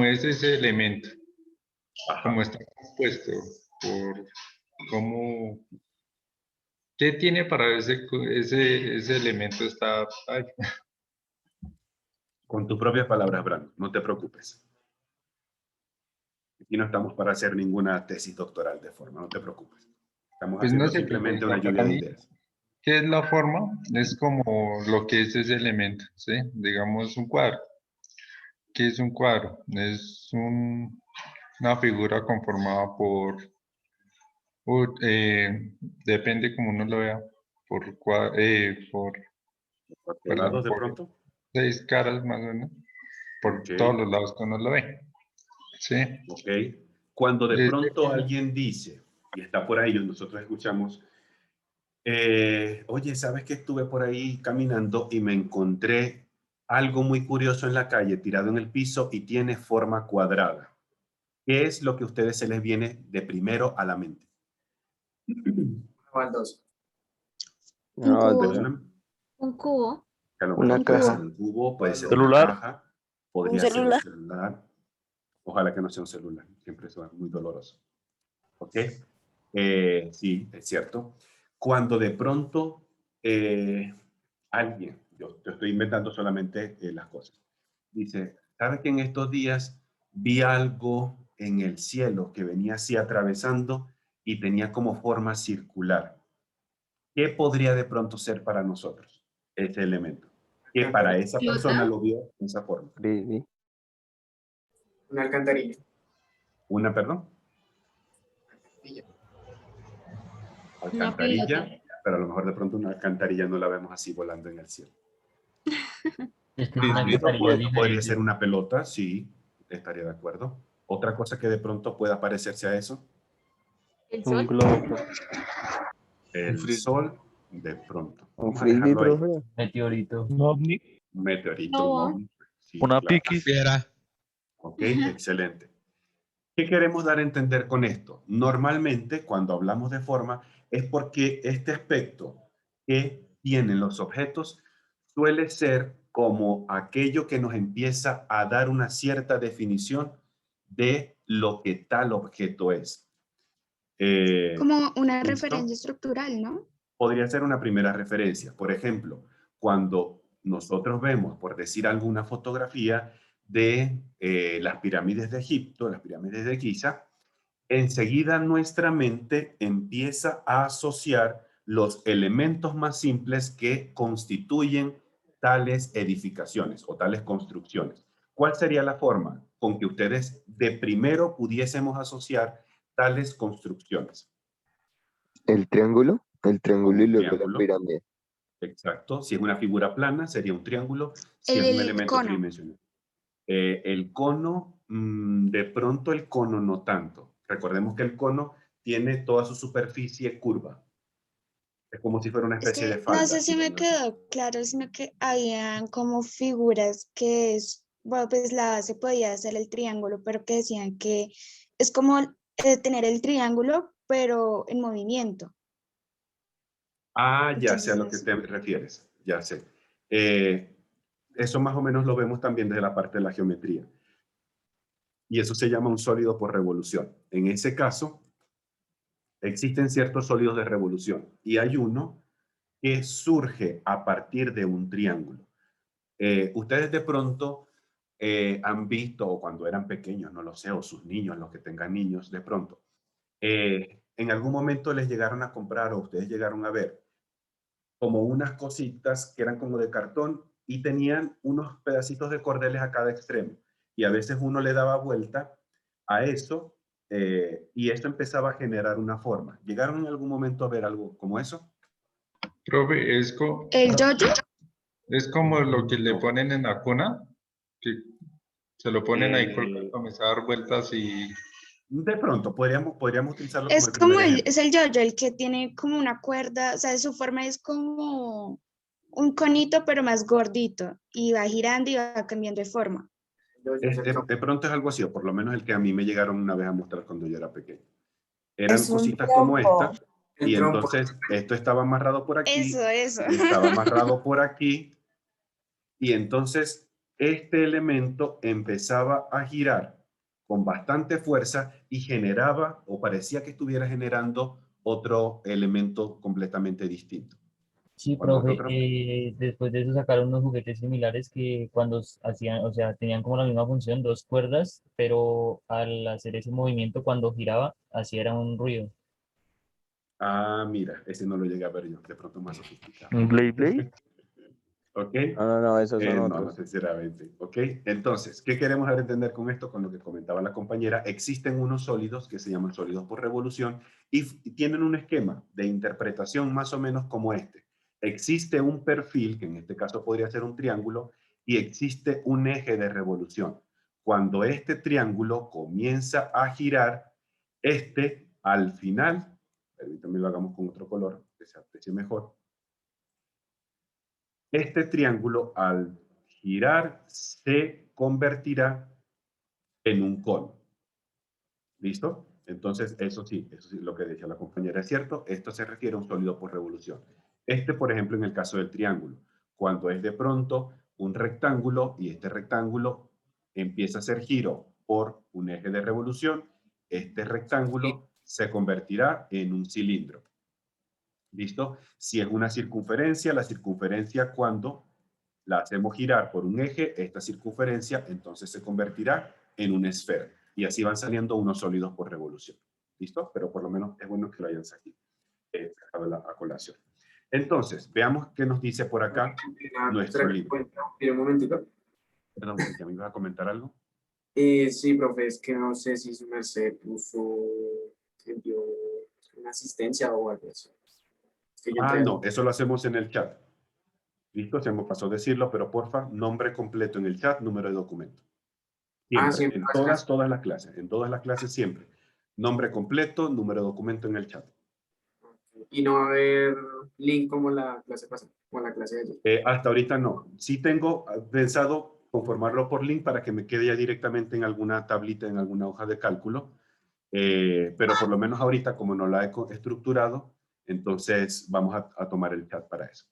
es ese elemento. Ajá. Como está compuesto por cómo... ¿Qué tiene para ese elemento está... ay, Con tus propias palabras, Brandon, no te preocupes. Aquí no estamos para hacer ninguna tesis doctoral de forma, no te preocupes. Estamos Pues no haciendo sé, pero simplemente una lluvia para de mí, ideas. ¿qué es la forma? Es como lo que es ese elemento, ¿sí? Digamos un cuadro. ¿Qué es un cuadro? Es una figura conformada por, depende como uno lo vea, por ¿Lados de por pronto? 6 caras más o menos, por Ok. todos los lados que uno lo ve. ¿Sí? Ok. Cuando de Es pronto alguien dice, y está por ahí, nosotros escuchamos, oye, ¿sabes que estuve por ahí caminando y me encontré algo muy curioso en la calle, tirado en el piso y tiene forma cuadrada? ¿Qué es lo que a ustedes se les viene de primero a la mente? Baldosa. Un cubo. Perdóname. Un cubo. Que a lo Una mejor puede caja. ser un cubo, puede ser una ¿Celular? caja, podría ser un celular. Ojalá que no sea un celular, siempre eso es muy doloroso. ¿Ok? Sí, es cierto. Cuando de pronto alguien, yo estoy inventando solamente las cosas, dice, ¿sabes que en estos días vi algo en el cielo que venía así atravesando y tenía como forma circular? ¿Qué podría de pronto ser para nosotros ese elemento? Que para esa persona lo vio de esa forma. Baby. Una alcantarilla. ¿Una, perdón? Una Alcantarilla, pelota. pero a lo mejor de pronto una alcantarilla no la vemos así volando en el cielo. Es que es una Esto alcantarilla podría diferente. ser una pelota, sí, estaría de acuerdo. Otra cosa que de pronto pueda parecerse a eso, El Un sol. globo. el frisbee. sol, de pronto. Un Vamos a frisbee, dejarlo ahí. profe. Meteorito. Un ovni. Un meteorito, un No. ovni. Sí, Una claro. piquis. Ok, excelente. ¿Qué queremos dar a entender con esto? Normalmente, cuando hablamos de forma, es porque este aspecto que tienen los objetos suele ser como aquello que nos empieza a dar una cierta definición de lo que tal objeto es. Como una ¿Listo? referencia estructural, ¿no? Podría ser una primera referencia. Por ejemplo, cuando nosotros vemos, por decir alguna fotografía de las pirámides de Egipto, las pirámides de Giza, enseguida nuestra mente empieza a asociar los elementos más simples que constituyen tales edificaciones o tales construcciones. ¿Cuál sería la forma con que ustedes de primero pudiésemos asociar tales construcciones? El triángulo como y un luego la triángulo. pirámide. Exacto. Si es una figura plana, sería un triángulo. Si es un El elemento cono. tridimensional. El cono, de pronto el cono no tanto. Recordemos que el cono tiene toda su superficie curva. Es como si fuera una Es especie de que no falda. sé si me quedó claro, sino que habían como figuras que es, bueno, pues la base podía ser el triángulo, pero que decían que es como tener el triángulo, pero en movimiento. Ah, ya sé a lo que Entonces, te refieres. Ya sé. Eso más o menos lo vemos también desde la parte de la geometría. Y eso se llama un sólido por revolución. En ese caso, existen ciertos sólidos de revolución y hay uno que surge a partir de un triángulo. Ustedes de pronto han visto, o cuando eran pequeños, no lo sé, o sus niños, los que tengan niños, de pronto, en algún momento les llegaron a comprar o ustedes llegaron a ver como unas cositas que eran como de cartón y tenían unos pedacitos de cordeles a cada extremo. Y a veces uno le daba vuelta a eso y esto empezaba a generar una forma. ¿Llegaron en algún momento a ver algo como eso? Profe, ¿el yo-yo? es como lo que le No. ponen en la cuna, que se lo ponen ahí colgado, Eh, comienza a dar vueltas y... de pronto, podríamos utilizarlo como Es el primer como ejemplo. es el yo-yo, el que tiene como una cuerda, o sea, su forma es como un conito, pero más gordito, y va girando y va cambiando de forma. De pronto es algo así, o por lo menos el que a mí me llegaron una vez a mostrar cuando yo era pequeño. Eran Es un cositas como trompo. esta, y entonces esto estaba amarrado por aquí, Eso. y estaba amarrado por aquí, y entonces este elemento empezaba a girar con bastante fuerza y generaba, o parecía que estuviera generando otro elemento completamente distinto. Sí, ¿Cuál profe, otro? después de eso sacaron unos juguetes similares que cuando hacían, o sea, tenían como la misma función, dos cuerdas, pero al hacer ese movimiento cuando giraba, hacía era un ruido. Ah, mira, ese no lo llegué a ver yo, de pronto más sofisticado. ¿Un Blade Blade? ¿Ok? No, esos son No, no otros. sinceramente. ¿Ok? Entonces, ¿qué queremos dar a entender con esto? Con lo que comentaba la compañera, existen unos sólidos que se llaman sólidos por revolución y tienen un esquema de interpretación más o menos como este. Existe un perfil, que en este caso podría ser un triángulo, y existe un eje de revolución. Cuando este triángulo comienza a girar, este al final, permítanme lo hagamos con otro color, que se aprecie mejor. Este triángulo al girar se convertirá en un cono. ¿Listo? Entonces, eso sí, lo que decía la compañera es cierto. Esto se refiere a un sólido por revolución. Este, por ejemplo, en el caso del triángulo, cuando es de pronto un rectángulo y este rectángulo empieza a hacer giro por un eje de revolución, este rectángulo se convertirá en un cilindro. ¿Listo? Si es una circunferencia, la circunferencia cuando la hacemos girar por un eje, esta circunferencia entonces se convertirá en una esfera. Y así van saliendo unos sólidos por revolución. ¿Listo? Pero por lo menos es bueno que lo hayan sacado a colación. Entonces, veamos qué nos dice por acá nuestro libro. Un momentito. Perdón, Cristian, ¿me ibas a comentar algo? Sí, profe, es que no sé si su merced puso, envió una asistencia o algo así. Es que yo Ah, entré no, eso lo hacemos en el chat. ¿Listo? Se me pasó decirlo, pero porfa, nombre completo en el chat, número de documento. Siempre, siempre en las clases. todas las clases siempre. Nombre completo, número de documento en el chat. Y no va a haber link como la clase pasada, como la clase de ayer. Hasta ahorita no. Sí tengo pensado conformarlo por link para que me quede ya directamente en alguna tablita, en alguna hoja de cálculo. Pero por lo menos ahorita, como no la he estructurado, entonces vamos a tomar el chat para eso.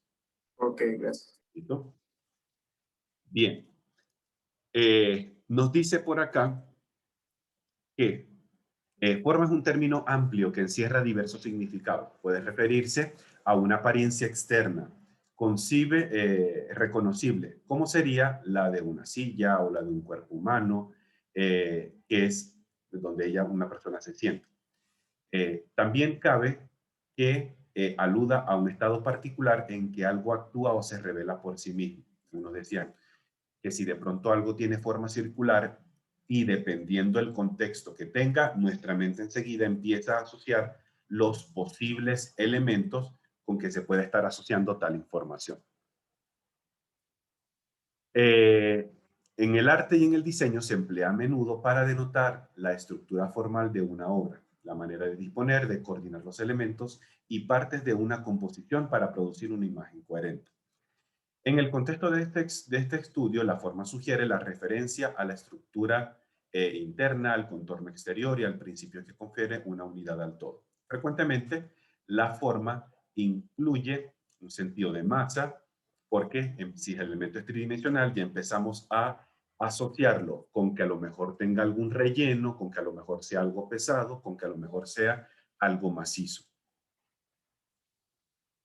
Ok, gracias. ¿Listo? Bien. Nos dice por acá que forma es un término amplio que encierra diversos significados. Puede referirse a una apariencia externa, reconocible, como sería la de una silla o la de un cuerpo humano, que es donde una persona se sienta. También cabe que aluda a un estado particular en que algo actúa o se revela por sí mismo. Uno decía que si de pronto algo tiene forma circular y dependiendo del contexto que tenga, nuestra mente enseguida empieza a asociar los posibles elementos con que se puede estar asociando tal información. En el arte y en el diseño se emplea a menudo para denotar la estructura formal de una obra, la manera de disponer, de coordinar los elementos y partes de una composición para producir una imagen coherente. En el contexto de este estudio, la forma sugiere la referencia a la estructura interna, al contorno exterior y al principio que confiere una unidad al todo. Frecuentemente, la forma incluye un sentido de masa, porque si el elemento es tridimensional, ya empezamos a asociarlo con que a lo mejor tenga algún relleno, con que a lo mejor sea algo pesado, con que a lo mejor sea algo macizo.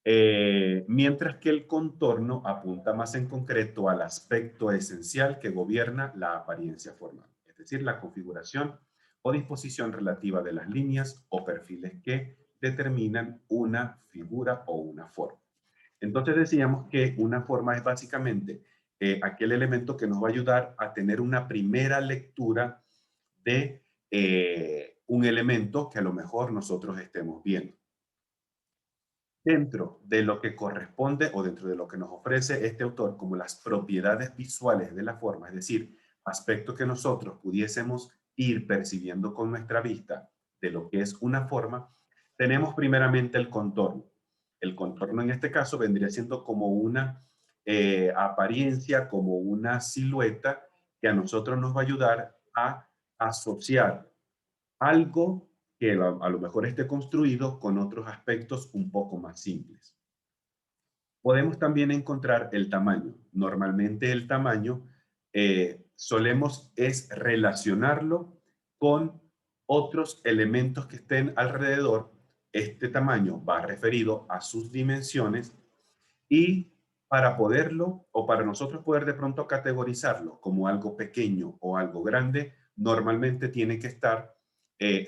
Mientras que el contorno apunta más en concreto al aspecto esencial que gobierna la apariencia formal, es decir, la configuración o disposición relativa de las líneas o perfiles que determinan una figura o una forma. Entonces decíamos que una forma es básicamente aquel elemento que nos va a ayudar a tener una primera lectura de un elemento que a lo mejor nosotros estemos viendo. Dentro de lo que corresponde o dentro de lo que nos ofrece este autor como las propiedades visuales de la forma, es decir, aspectos que nosotros pudiésemos ir percibiendo con nuestra vista de lo que es una forma, tenemos primeramente el contorno. El contorno en este caso vendría siendo como una apariencia, como una silueta que a nosotros nos va a ayudar a asociar algo que a lo mejor esté construido con otros aspectos un poco más simples. Podemos también encontrar el tamaño. Normalmente el tamaño solemos es relacionarlo con otros elementos que estén alrededor. Este tamaño va referido a sus dimensiones y para poderlo o para nosotros poder de pronto categorizarlo como algo pequeño o algo grande, normalmente tiene que estar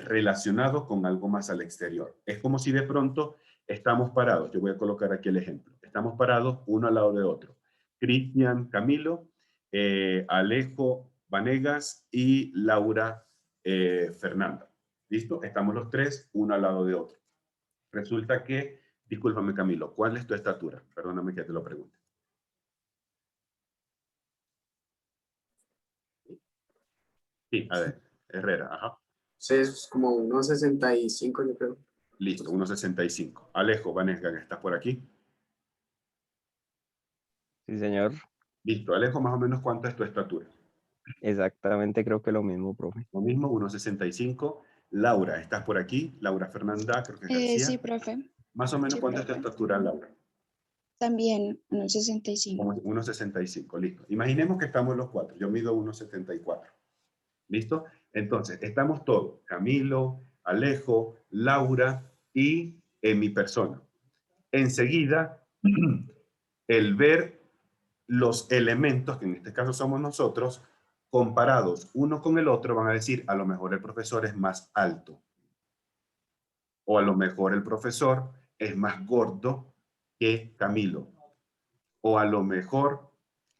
relacionado con algo más al exterior. Es como si de pronto estamos parados. Yo voy a colocar aquí el ejemplo. Estamos parados uno al lado de otro. Cristian Camilo, Alejo Vanegas y Laura Fernanda. ¿Listo? Estamos los tres uno al lado de otro. Resulta que, discúlpame Camilo, ¿cuál es tu estatura? Perdóname que te lo pregunte. Sí, a ver, Herrera, ajá. Sí, es como 1,65 yo creo. Listo, 1,65. Alejo Vanegas, ¿estás por aquí? Sí, señor. Listo, Alejo, más o menos ¿cuánto es tu estatura? Exactamente, creo que lo mismo, profe. Lo mismo, 1,65. Laura, ¿estás por aquí? Laura Fernanda, creo que es García. Sí, profe. Más o menos Sí, ¿cuánto es tu profe. estatura, Laura? También 1,65. Como 1,65, listo. Imaginemos que estamos los cuatro. Yo mido 1,74. ¿Listo? Entonces, estamos todos. Camilo, Alejo, Laura y mi persona. Enseguida, el ver los elementos, que en este caso somos nosotros, comparados uno con el otro, van a decir, a lo mejor el profesor es más alto. O a lo mejor el profesor es más gordo que Camilo. O a lo mejor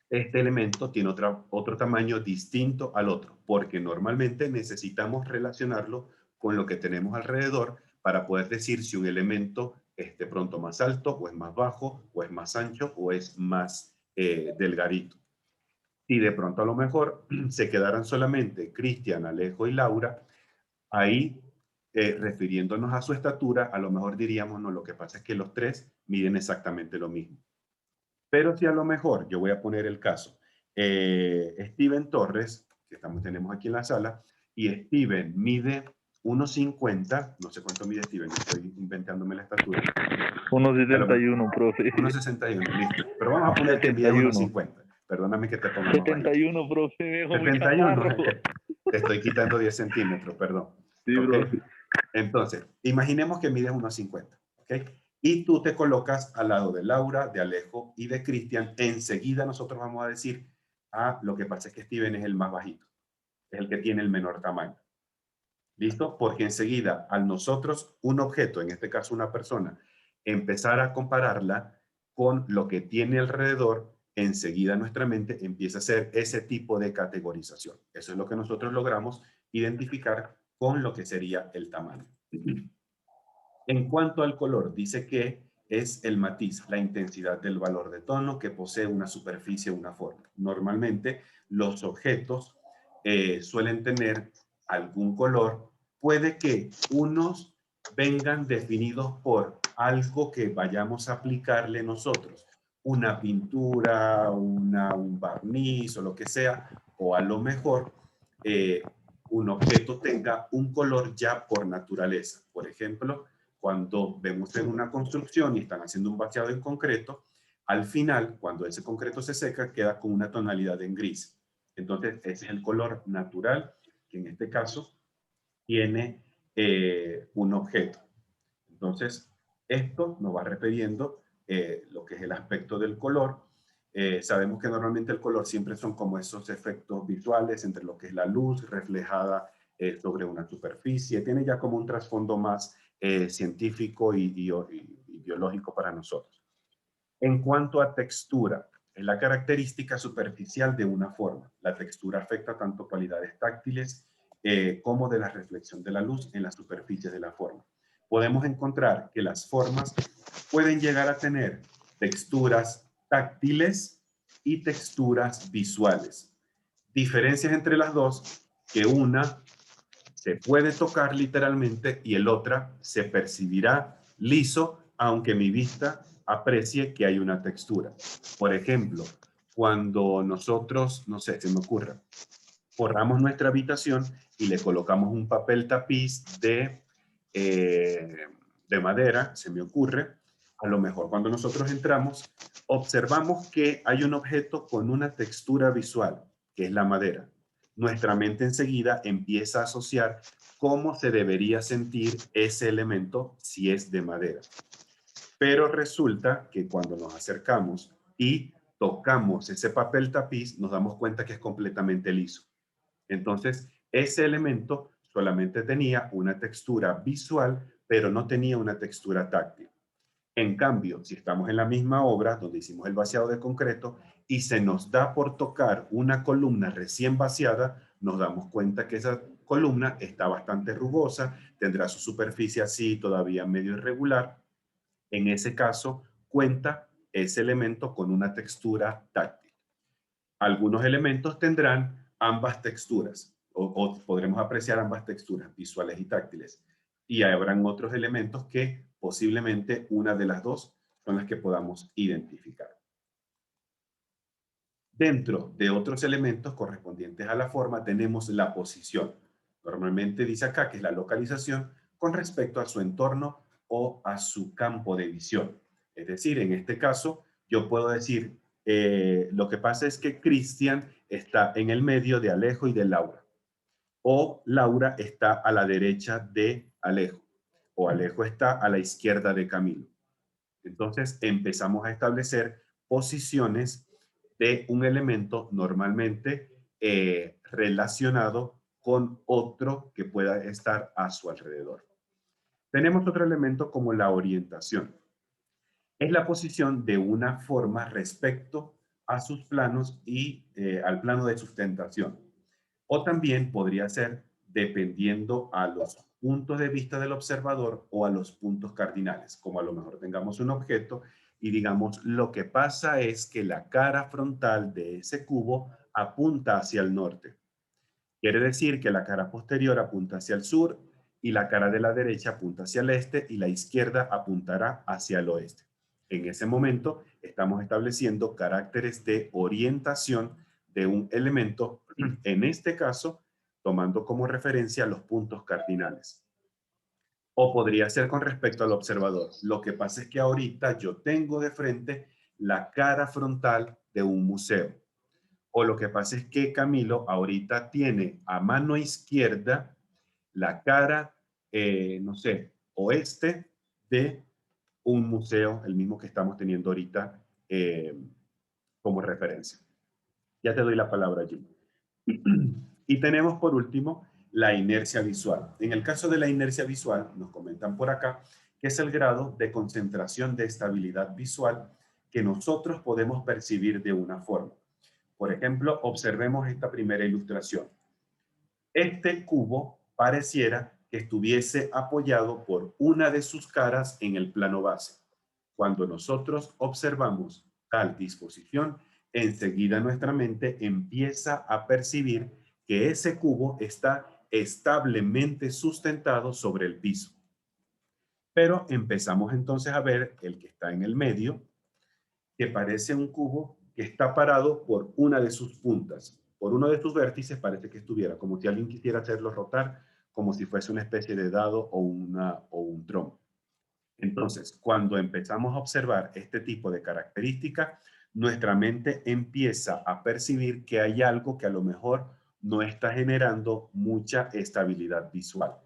este elemento tiene otro tamaño distinto al otro, porque normalmente necesitamos relacionarlo con lo que tenemos alrededor para poder decir si un elemento es de pronto más alto, o es más bajo, o es más ancho, o es más delgadito. Si de pronto a lo mejor se quedaran solamente Cristian, Alejo y Laura, ahí refiriéndonos a su estatura, a lo mejor diríamos, no, lo que pasa es que los tres miden exactamente lo mismo. Pero si a lo mejor, yo voy a poner el caso, Steven Torres, que tenemos aquí en la sala, y Steven mide 1,50, no sé cuánto mide Steven, estoy inventándome la estatura. 1,61, profe. 1,61, listo. Pero vamos a poner que mide 1,50. Perdóname que te ponga más bajito. 71, profe, me dejo muy 71, chaparro. te estoy quitando 10 centímetros, perdón. Sí, ¿Ok? profe. Entonces, imaginemos que mides 1,50, ¿ok? Y tú te colocas al lado de Laura, de Alejo y de Cristian. Enseguida nosotros vamos a decir, lo que pasa es que Steven es el más bajito, es el que tiene el menor tamaño. ¿Listo? Porque enseguida, al nosotros, un objeto, en este caso una persona, empezar a compararla con lo que tiene alrededor, enseguida nuestra mente empieza a hacer ese tipo de categorización. Eso es lo que nosotros logramos identificar con lo que sería el tamaño. En cuanto al color, dice que es el matiz, la intensidad del valor de tono que posee una superficie o una forma. Normalmente los objetos suelen tener algún color. Puede que unos vengan definidos por algo que vayamos a aplicarle nosotros, una pintura, un barniz o lo que sea, o a lo mejor un objeto tenga un color ya por naturaleza. Por ejemplo, cuando vemos en una construcción y están haciendo un vaciado en concreto, al final, cuando ese concreto se seca, queda con una tonalidad en gris. Entonces, ese es el color natural, que en este caso tiene un objeto. Entonces, esto nos va refiriendo lo que es el aspecto del color. Sabemos que normalmente el color siempre son como esos efectos visuales entre lo que es la luz reflejada sobre una superficie. Tiene ya como un trasfondo más científico y biológico para nosotros. En cuanto a textura, es la característica superficial de una forma. La textura afecta tanto cualidades táctiles como de la reflexión de la luz en las superficies de la forma. Podemos encontrar que las formas pueden llegar a tener texturas táctiles y texturas visuales. Diferencias entre las dos, que una se puede tocar literalmente y el otra se percibirá liso, aunque mi vista aprecie que hay una textura. Por ejemplo, cuando nosotros, no sé, se me ocurre, forramos nuestra habitación y le colocamos un papel tapiz de madera, se me ocurre, a lo mejor cuando nosotros entramos, observamos que hay un objeto con una textura visual, que es la madera. Nuestra mente enseguida empieza a asociar cómo se debería sentir ese elemento si es de madera. Pero resulta que cuando nos acercamos y tocamos ese papel tapiz, nos damos cuenta que es completamente liso. Entonces, ese elemento solamente tenía una textura visual, pero no tenía una textura táctil. En cambio, si estamos en la misma obra donde hicimos el vaciado de concreto y se nos da por tocar una columna recién vaciada, nos damos cuenta que esa columna está bastante rugosa, tendrá su superficie así todavía medio irregular. En ese caso, cuenta ese elemento con una textura táctil. Algunos elementos tendrán ambas texturas o podremos apreciar ambas texturas, visuales y táctiles. Y habrán otros elementos que posiblemente una de las dos son las que podamos identificar. Dentro de otros elementos correspondientes a la forma tenemos la posición. Normalmente dice acá que es la localización con respecto a su entorno o a su campo de visión. Es decir, en este caso yo puedo decir, lo que pasa es que Cristian está en el medio de Alejo y de Laura. O Laura está a la derecha de Alejo. O Alejo está a la izquierda de Camilo. Entonces empezamos a establecer posiciones de un elemento normalmente relacionado con otro que pueda estar a su alrededor. Tenemos otro elemento como la orientación. Es la posición de una forma respecto a sus planos y al plano de sustentación. O también podría ser dependiendo a los puntos de vista del observador o a los puntos cardinales, como a lo mejor tengamos un objeto y digamos, lo que pasa es que la cara frontal de ese cubo apunta hacia el norte. Quiere decir que la cara posterior apunta hacia el sur y la cara de la derecha apunta hacia el este y la izquierda apuntará hacia el oeste. En ese momento estamos estableciendo caracteres de orientación de un elemento, en este caso, tomando como referencia los puntos cardinales. O podría ser con respecto al observador. Lo que pasa es que ahorita yo tengo de frente la cara frontal de un museo. O lo que pasa es que Camilo ahorita tiene a mano izquierda la cara, no sé, oeste de un museo, el mismo que estamos teniendo ahorita como referencia. Ya te doy la palabra, Jim. Y tenemos por último la inercia visual. En el caso de la inercia visual, nos comentan por acá, que es el grado de concentración de estabilidad visual que nosotros podemos percibir de una forma. Por ejemplo, observemos esta primera ilustración. Este cubo pareciera que estuviese apoyado por una de sus caras en el plano base. Cuando nosotros observamos tal disposición, enseguida nuestra mente empieza a percibir que ese cubo está establemente sustentado sobre el piso. Pero empezamos entonces a ver el que está en el medio, que parece un cubo que está parado por una de sus puntas. Por uno de sus vértices parece que estuviera, como si alguien quisiera hacerlo rotar, como si fuese una especie de dado o un trompo. Entonces, cuando empezamos a observar este tipo de características, nuestra mente empieza a percibir que hay algo que a lo mejor no está generando mucha estabilidad visual.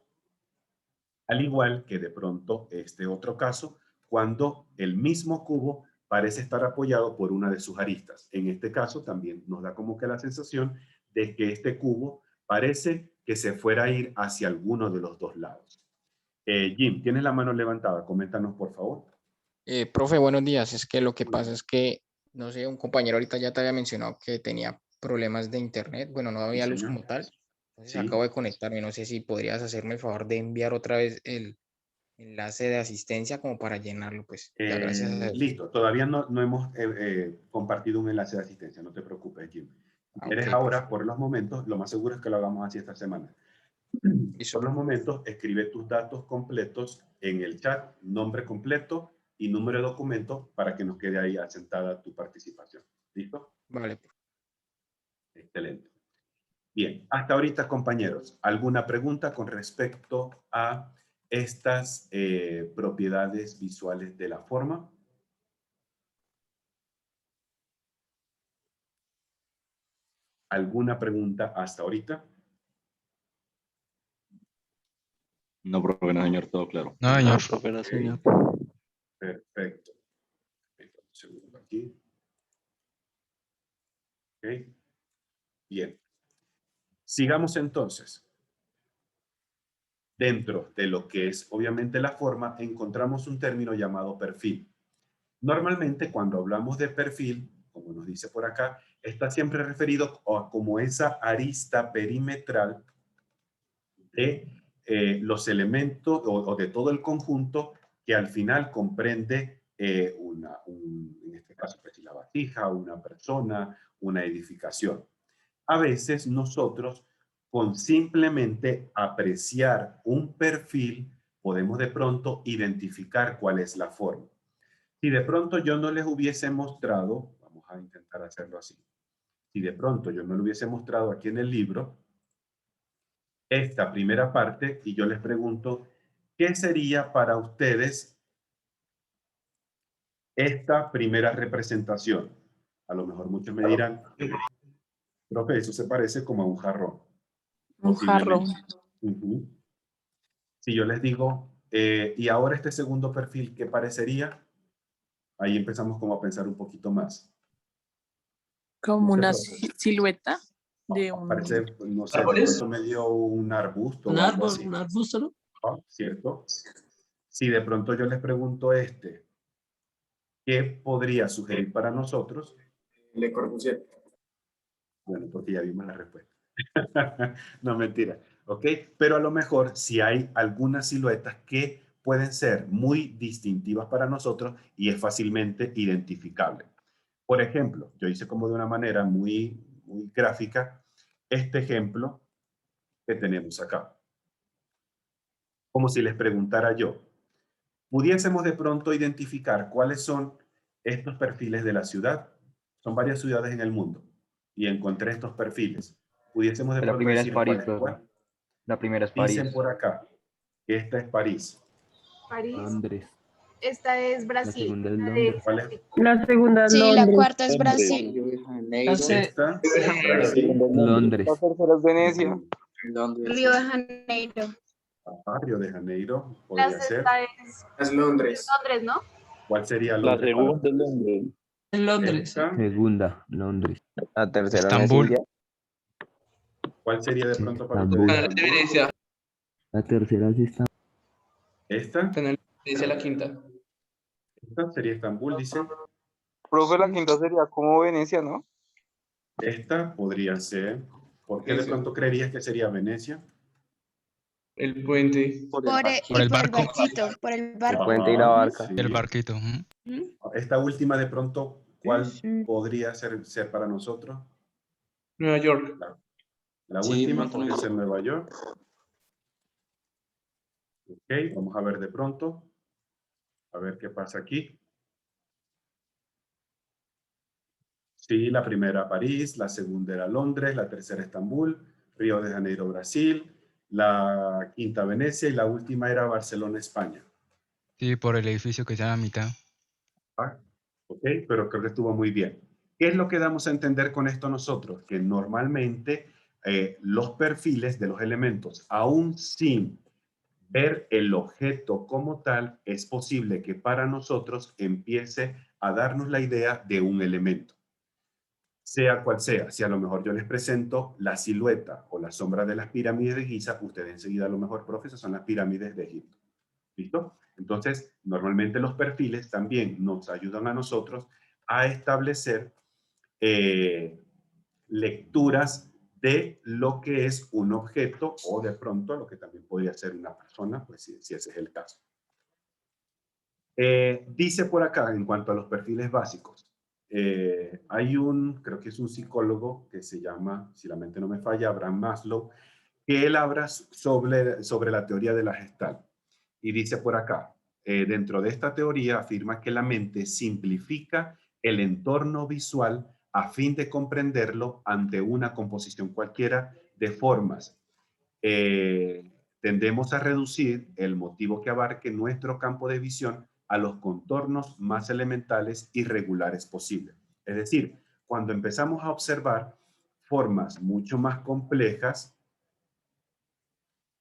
Al igual que de pronto este otro caso, cuando el mismo cubo parece estar apoyado por una de sus aristas. En este caso también nos da como que la sensación de que este cubo parece que se fuera a ir hacia alguno de los dos lados. Jim, tienes la mano levantada, coméntanos por favor. Profe, buenos días. Es que lo que pasa es que, no sé, un compañero ahorita ya te había mencionado que tenía problemas de internet. Bueno, no había luz como tal. Entonces Sí. acabo de conectarme. No sé si podrías hacerme el favor de enviar otra vez el enlace de asistencia como para llenarlo, pues. Ya, gracias a Dios. Listo, todavía no hemos compartido un enlace de asistencia, no te preocupes, Jim. Si quieres Ok, ahora, por los momentos, lo más seguro es que lo hagamos así esta semana. Por los momentos, escribe tus datos completos en el chat, nombre completo y número de documento para que nos quede ahí asentada tu participación. ¿Listo? Vale. Excelente. Bien, hasta ahorita, compañeros, ¿alguna pregunta con respecto a estas propiedades visuales de la forma? ¿Alguna pregunta hasta ahorita? No, profe, no, señor, todo claro. No, señor. Profe, no, señor. Perfecto. Un segundo aquí. Ok. Bien. Sigamos entonces. Dentro de lo que es obviamente la forma, encontramos un término llamado perfil. Normalmente cuando hablamos de perfil, como nos dice por acá, está siempre referido a como esa arista perimetral de los elementos o de todo el conjunto que al final comprende en este caso pues, la vasija, una persona, una edificación. A veces nosotros con simplemente apreciar un perfil podemos de pronto identificar cuál es la forma. Si de pronto yo no les hubiese mostrado, vamos a intentar hacerlo así, si de pronto yo no lo hubiese mostrado aquí en el libro, esta primera parte, y yo les pregunto, ¿qué sería para ustedes esta primera representación? A lo mejor muchos me dirán, profe, eso se parece como a un jarrón. Un jarrón. Ujú. Si yo les digo, y ahora este segundo perfil, ¿qué parecería? Ahí empezamos como a pensar un poquito más. Como No sé, una profe. silueta de un... Parece, no sé, de pronto medio un arbusto o algo así. Un arbusto, ¿no? Ah, ¿cierto? Si de pronto yo les pregunto ¿qué podría sugerir para nosotros? Le Corbusier. Bueno, porque ya vimos la respuesta. No, mentira. ¿Ok? Pero a lo mejor si hay algunas siluetas que pueden ser muy distintivas para nosotros y es fácilmente identificable. Por ejemplo, yo hice como de una manera muy gráfica este ejemplo que tenemos acá. Como si les preguntara yo, pudiésemos de pronto identificar cuáles son estos perfiles de la ciudad. Son varias ciudades en el mundo y encontré estos perfiles. Pudiésemos de La pronto primera es decir París, cuál es profe. cuál. La primera es Dicen París. por acá que esta es París. París. Londres. Esta es La Brasil. segunda es la de Londres. ¿Cuál es? La segunda es Sí, la Londres. cuarta es Brasil. Esta es Brasil. Londres. La tercera es Venecia. Río de Janeiro. Ah, Río de Janeiro La podría ser. sexta es Londres. Londres, ¿no? ¿Cuál sería La Londres? segunda es Londres. En Londres. Esta, Segunda, Londres. La tercera no es Estambul. India. ¿cuál sería de pronto para Estambul. ustedes? Venecia. La tercera sí está. Esta, Venecia la quinta. esta sería Estambul, dicen. Profe, la quinta sería como Venecia, ¿no? Esta podría ser. ¿Por qué de pronto creerías que sería Venecia? El puente. Por el barquito, por el barco. puente y la barca. Sí. El barquito. Ujú. Esta última de pronto, ¿cuál podría ser para nosotros? Nueva York. La Sí, última más o podría menos. ser Nueva York. Ok, vamos a ver de pronto. A ver qué pasa aquí. Sí, la primera París, la segunda era Londres, la tercera Estambul, Río de Janeiro, Brasil, la quinta Venecia y la última era Barcelona, España. Sí, por el edificio que está a la mitad. Ah, ok, pero creo que estuvo muy bien. ¿Qué es lo que damos a entender con esto nosotros? Que normalmente los perfiles de los elementos, aún sin ver el objeto como tal, es posible que para nosotros empiece a darnos la idea de un elemento. Sea cual sea, si a lo mejor yo les presento la silueta o la sombra de las pirámides de Giza, ustedes enseguida a lo mejor, profesor, son las pirámides de Egipto. ¿Listo? Entonces, normalmente los perfiles también nos ayudan a nosotros a establecer lecturas de lo que es un objeto o de pronto lo que también podría ser una persona, pues si ese es el caso. Dice por acá, en cuanto a los perfiles básicos, hay creo que es un psicólogo que se llama, si la mente no me falla, Abraham Maslow, que él habla sobre la teoría de la Gestalt. Y dice por acá, dentro de esta teoría afirma que la mente simplifica el entorno visual a fin de comprenderlo ante una composición cualquiera de formas. Tendemos a reducir el motivo que abarque nuestro campo de visión a los contornos más elementales y regulares posibles. Es decir, cuando empezamos a observar formas mucho más complejas,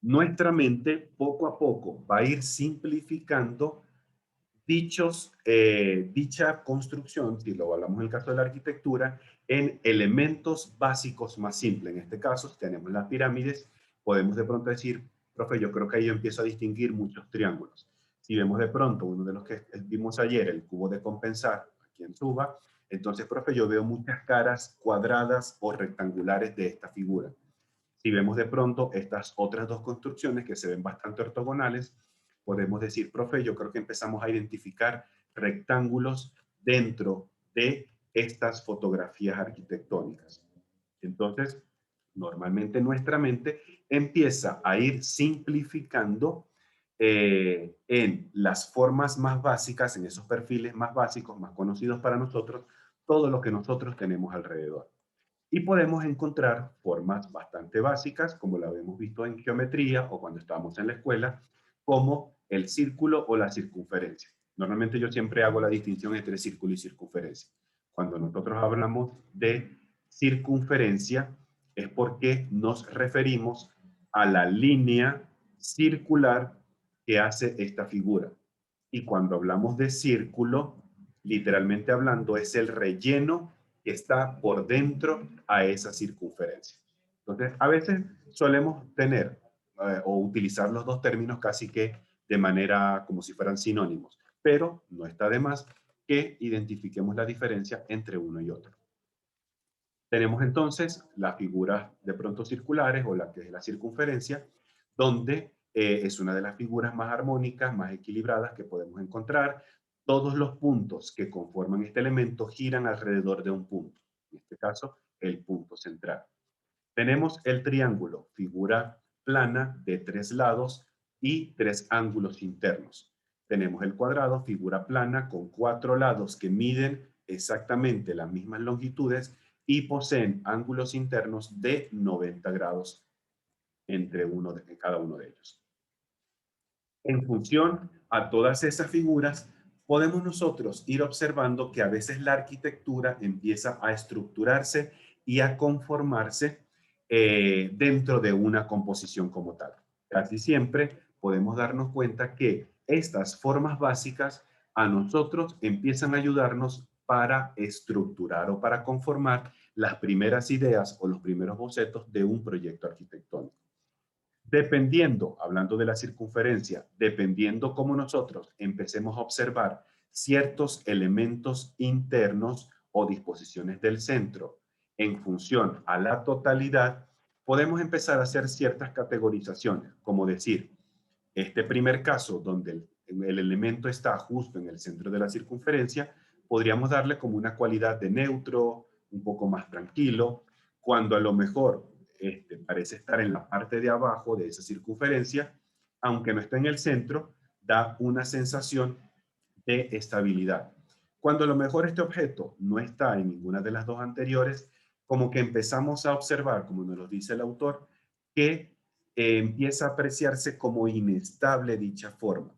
nuestra mente poco a poco va a ir simplificando dicha construcción, si lo hablamos en el caso de la arquitectura, en elementos básicos más simples. En este caso, si tenemos las pirámides, podemos de pronto decir, profe, yo creo que ahí yo empiezo a distinguir muchos triángulos. Si vemos de pronto uno de los que vimos ayer, el cubo de compensar, aquí en Suba, entonces, profe, yo veo muchas caras cuadradas o rectangulares de esta figura. Si vemos de pronto estas otras dos construcciones que se ven bastante ortogonales, podemos decir, profe, yo creo que empezamos a identificar rectángulos dentro de estas fotografías arquitectónicas. Entonces, normalmente nuestra mente empieza a ir simplificando en las formas más básicas, en esos perfiles más básicos, más conocidos para nosotros, todo lo que nosotros tenemos alrededor. Y podemos encontrar formas bastante básicas, como la hemos visto en geometría o cuando estábamos en la escuela, como el círculo o la circunferencia. Normalmente yo siempre hago la distinción entre círculo y circunferencia. Cuando nosotros hablamos de circunferencia, es porque nos referimos a la línea circular que hace esta figura. Y cuando hablamos de círculo, literalmente hablando, es el relleno que está por dentro a esa circunferencia. Entonces, a veces solemos tener o utilizar los dos términos casi que de manera como si fueran sinónimos, pero no está de más que identifiquemos la diferencia entre uno y otro. Tenemos entonces las figuras de pronto circulares o la que es la circunferencia, donde es una de las figuras más armónicas, más equilibradas que podemos encontrar. Todos los puntos que conforman este elemento giran alrededor de un punto, en este caso el punto central. Tenemos el triángulo, figura plana de 3 lados y 3 ángulos internos. Tenemos el cuadrado, figura plana con 4 lados que miden exactamente las mismas longitudes y poseen ángulos internos de 90 grados entre cada uno de ellos. En función a todas esas figuras, podemos nosotros ir observando que a veces la arquitectura empieza a estructurarse y a conformarse dentro de una composición como tal. Casi siempre podemos darnos cuenta que estas formas básicas a nosotros empiezan a ayudarnos para estructurar o para conformar las primeras ideas o los primeros bocetos de un proyecto arquitectónico. Dependiendo, hablando de la circunferencia, dependiendo cómo nosotros empecemos a observar ciertos elementos internos o disposiciones del centro en función a la totalidad, podemos empezar a hacer ciertas categorizaciones, como decir, este primer caso donde el elemento está justo en el centro de la circunferencia, podríamos darle como una cualidad de neutro, un poco más tranquilo, cuando a lo mejor parece estar en la parte de abajo de esa circunferencia, aunque no está en el centro, da una sensación de estabilidad. Cuando a lo mejor este objeto no está en ninguna de las dos anteriores, como que empezamos a observar, como nos lo dice el autor, que empieza a apreciarse como inestable dicha forma.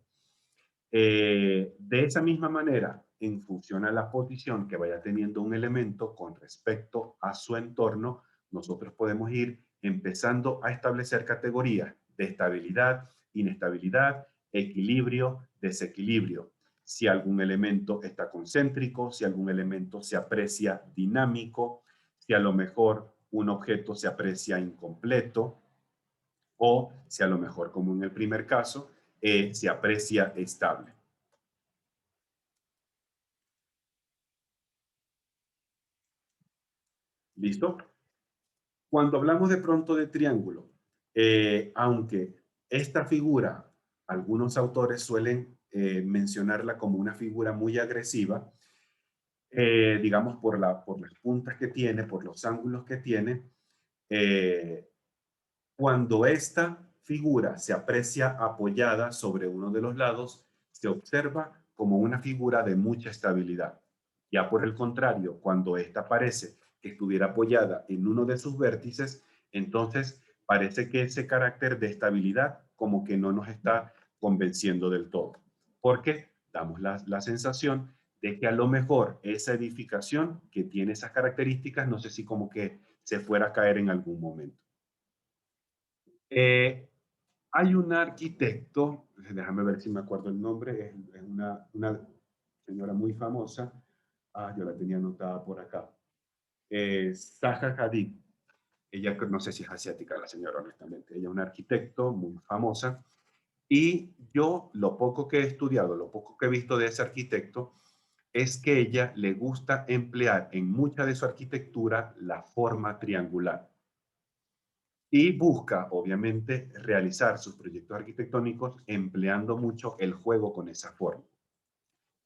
De esa misma manera, en función a la posición que vaya teniendo un elemento con respecto a su entorno, nosotros podemos ir empezando a establecer categorías de estabilidad, inestabilidad, equilibrio, desequilibrio. Si algún elemento está concéntrico, si algún elemento se aprecia dinámico, si a lo mejor un objeto se aprecia incompleto, o si a lo mejor, como en el primer caso, se aprecia estable. ¿Listo? Cuando hablamos de pronto de triángulo, aunque esta figura, algunos autores suelen mencionarla como una figura muy agresiva, digamos por las puntas que tiene, por los ángulos que tiene, cuando esta figura se aprecia apoyada sobre uno de los lados, se observa como una figura de mucha estabilidad. Ya por el contrario, cuando esta parece que estuviera apoyada en uno de sus vértices, entonces parece que ese carácter de estabilidad como que no nos está convenciendo del todo. Porque damos la sensación de que a lo mejor esa edificación que tiene esas características, no sé si como que se fuera a caer en algún momento. Hay un arquitecto, déjame ver si me acuerdo el nombre, es una señora muy famosa, yo la tenía anotada por acá, Zaha Hadid. Ella, no sé si es asiática la señora, honestamente, ella es una arquitecto muy famosa, y yo lo poco que he estudiado, lo poco que he visto de ese arquitecto, es que ella le gusta emplear en mucha de su arquitectura la forma triangular. Y busca, obviamente, realizar sus proyectos arquitectónicos empleando mucho el juego con esa forma.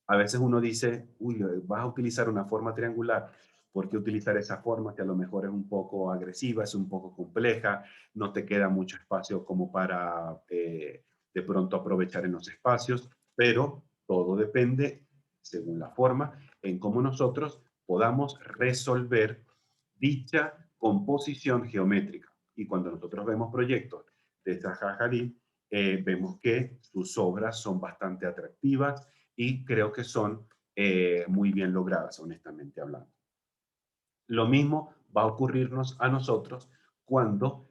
A veces uno dice, uy, vas a utilizar una forma triangular, ¿por qué utilizar esa forma que a lo mejor es un poco agresiva, es un poco compleja, no te queda mucho espacio como para de pronto aprovechar en los espacios? Pero todo depende, según la forma, en cómo nosotros podamos resolver dicha composición geométrica. Y cuando nosotros vemos proyectos de Zaha Hadid, vemos que sus obras son bastante atractivas y creo que son muy bien logradas, honestamente hablando. Lo mismo va a ocurrirnos a nosotros cuando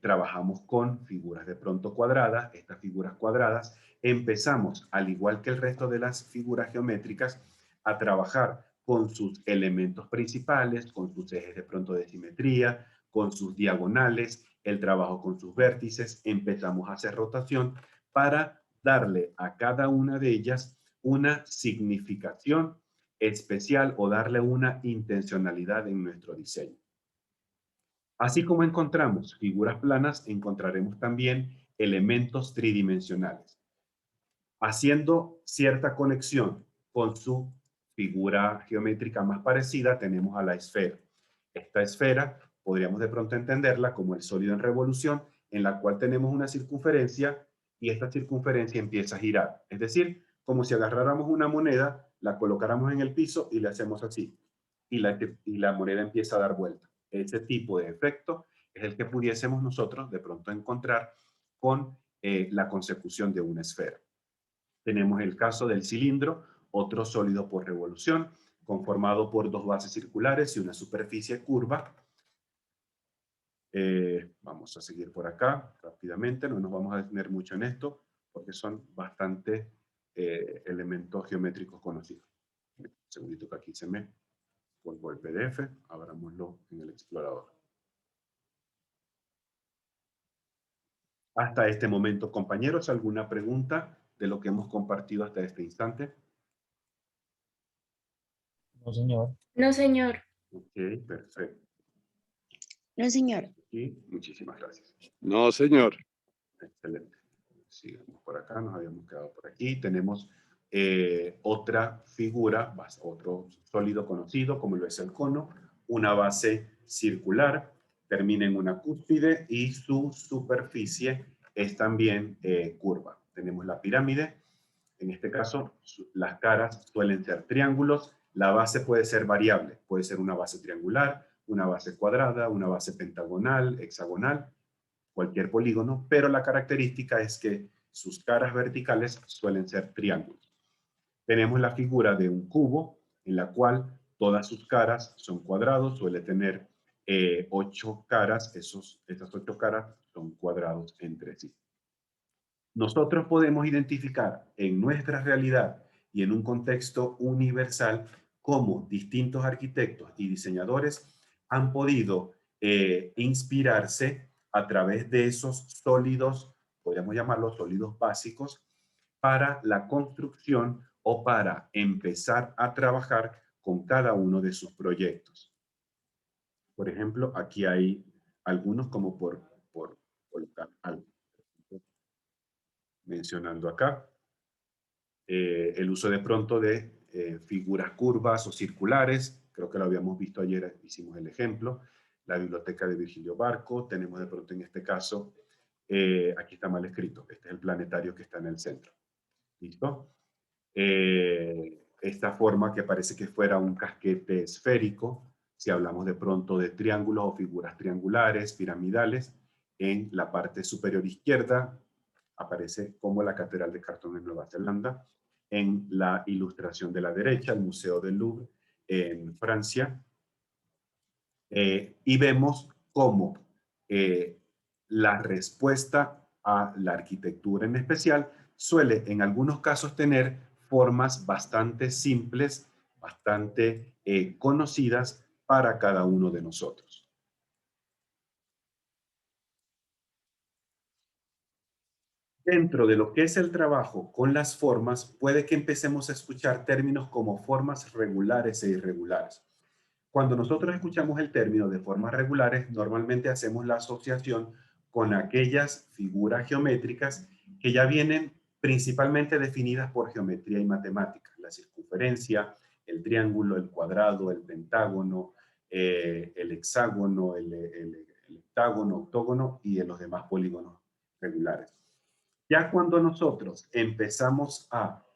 trabajamos con figuras de pronto cuadradas. Estas figuras cuadradas empezamos, al igual que el resto de las figuras geométricas, a trabajar con sus elementos principales, con sus ejes de pronto de simetría, con sus diagonales, el trabajo con sus vértices. Empezamos a hacer rotación para darle a cada una de ellas una significación especial o darle una intencionalidad en nuestro diseño. Así como encontramos figuras planas, encontraremos también elementos tridimensionales, haciendo cierta conexión con su figura geométrica más parecida. Tenemos a la esfera. Esta esfera podríamos de pronto entenderla como el sólido en revolución, en la cual tenemos una circunferencia y esta circunferencia empieza a girar. Es decir, como si agarráramos una moneda, la colocáramos en el piso y le hacemos así. Y la moneda empieza a dar vuelta. Ese tipo de efecto es el que pudiésemos nosotros de pronto encontrar con la consecución de una esfera. Tenemos el caso del cilindro, otro sólido por revolución, conformado por dos bases circulares y una superficie curva. Vamos a seguir por acá rápidamente, no nos vamos a detener mucho en esto, porque son bastante elementos geométricos conocidos. Un segundito que aquí se me vuelvo el PDF, abrámoslo en el explorador. Hasta este momento, compañeros, ¿alguna pregunta de lo que hemos compartido hasta este instante? No, señor. No, señor. Ok, perfecto. No, señor. Y muchísimas gracias. No, señor. Excelente. Sigamos por acá, nos habíamos quedado por aquí. Tenemos otra figura, otro sólido conocido, como lo es el cono, una base circular, termina en una cúspide y su superficie es también curva. Tenemos la pirámide, en este caso las caras suelen ser triángulos, la base puede ser variable, puede ser una base triangular, una base cuadrada, una base pentagonal, hexagonal, cualquier polígono, pero la característica es que sus caras verticales suelen ser triángulos. Tenemos la figura de un cubo en la cual todas sus caras son cuadrados, suele tener 8 caras, esas 8 caras son cuadrados entre sí. Nosotros podemos identificar en nuestra realidad y en un contexto universal cómo distintos arquitectos y diseñadores han podido inspirarse a través de esos sólidos, podríamos llamarlos sólidos básicos, para la construcción o para empezar a trabajar con cada uno de sus proyectos. Por ejemplo, aquí hay algunos como por colocar algo. Mencionando acá el uso de pronto de figuras curvas o circulares, creo que lo habíamos visto ayer, hicimos el ejemplo, la biblioteca de Virgilio Barco, tenemos de pronto en este caso, aquí está mal escrito, este es el planetario que está en el centro, ¿listo? Esta forma que parece que fuera un casquete esférico, si hablamos de pronto de triángulos o figuras triangulares, piramidales, en la parte superior izquierda, aparece como la Catedral de Cartón en Nueva Zelanda. En la ilustración de la derecha, el Museo del Louvre en Francia. Y vemos cómo la respuesta a la arquitectura en especial suele en algunos casos tener formas bastante simples, bastante conocidas para cada uno de nosotros. Dentro de lo que es el trabajo con las formas, puede que empecemos a escuchar términos como formas regulares e irregulares. Cuando nosotros escuchamos el término de formas regulares, normalmente hacemos la asociación con aquellas figuras geométricas que ya vienen principalmente definidas por geometría y matemática. La circunferencia, el triángulo, el cuadrado, el pentágono, el hexágono, el octágono, octógono y los demás polígonos regulares. Ya cuando nosotros empezamos a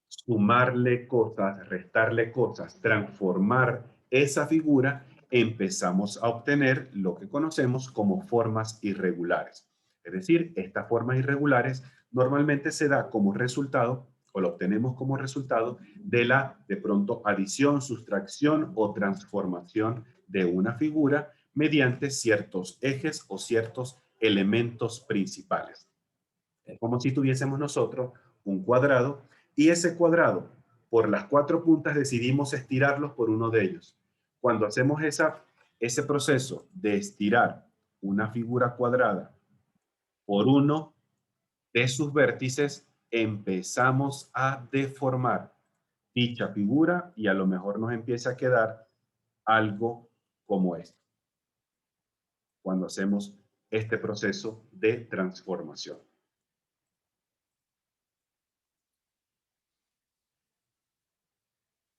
sumarle cosas, restarle cosas, transformar esa figura, empezamos a obtener lo que conocemos como formas irregulares. Es decir, estas formas irregulares normalmente se da como resultado, o lo obtenemos como resultado, de la, de pronto, adición, sustracción o transformación de una figura mediante ciertos ejes o ciertos elementos principales. Es como si tuviésemos nosotros un cuadrado y ese cuadrado, por las 4 puntas decidimos estirarlos por uno de ellos. Cuando hacemos ese proceso de estirar una figura cuadrada por uno de sus vértices, empezamos a deformar dicha figura y a lo mejor nos empieza a quedar algo como esto. Cuando hacemos este proceso de transformación.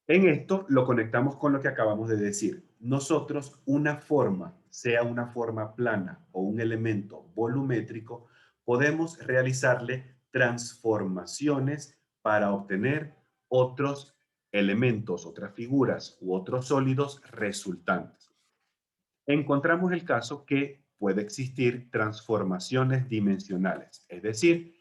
En esto lo conectamos con lo que acabamos de decir. Nosotros una forma, sea una forma plana o un elemento volumétrico, podemos realizarle transformaciones para obtener otros elementos, otras figuras u otros sólidos resultantes. Encontramos el caso que puede existir transformaciones dimensionales, es decir,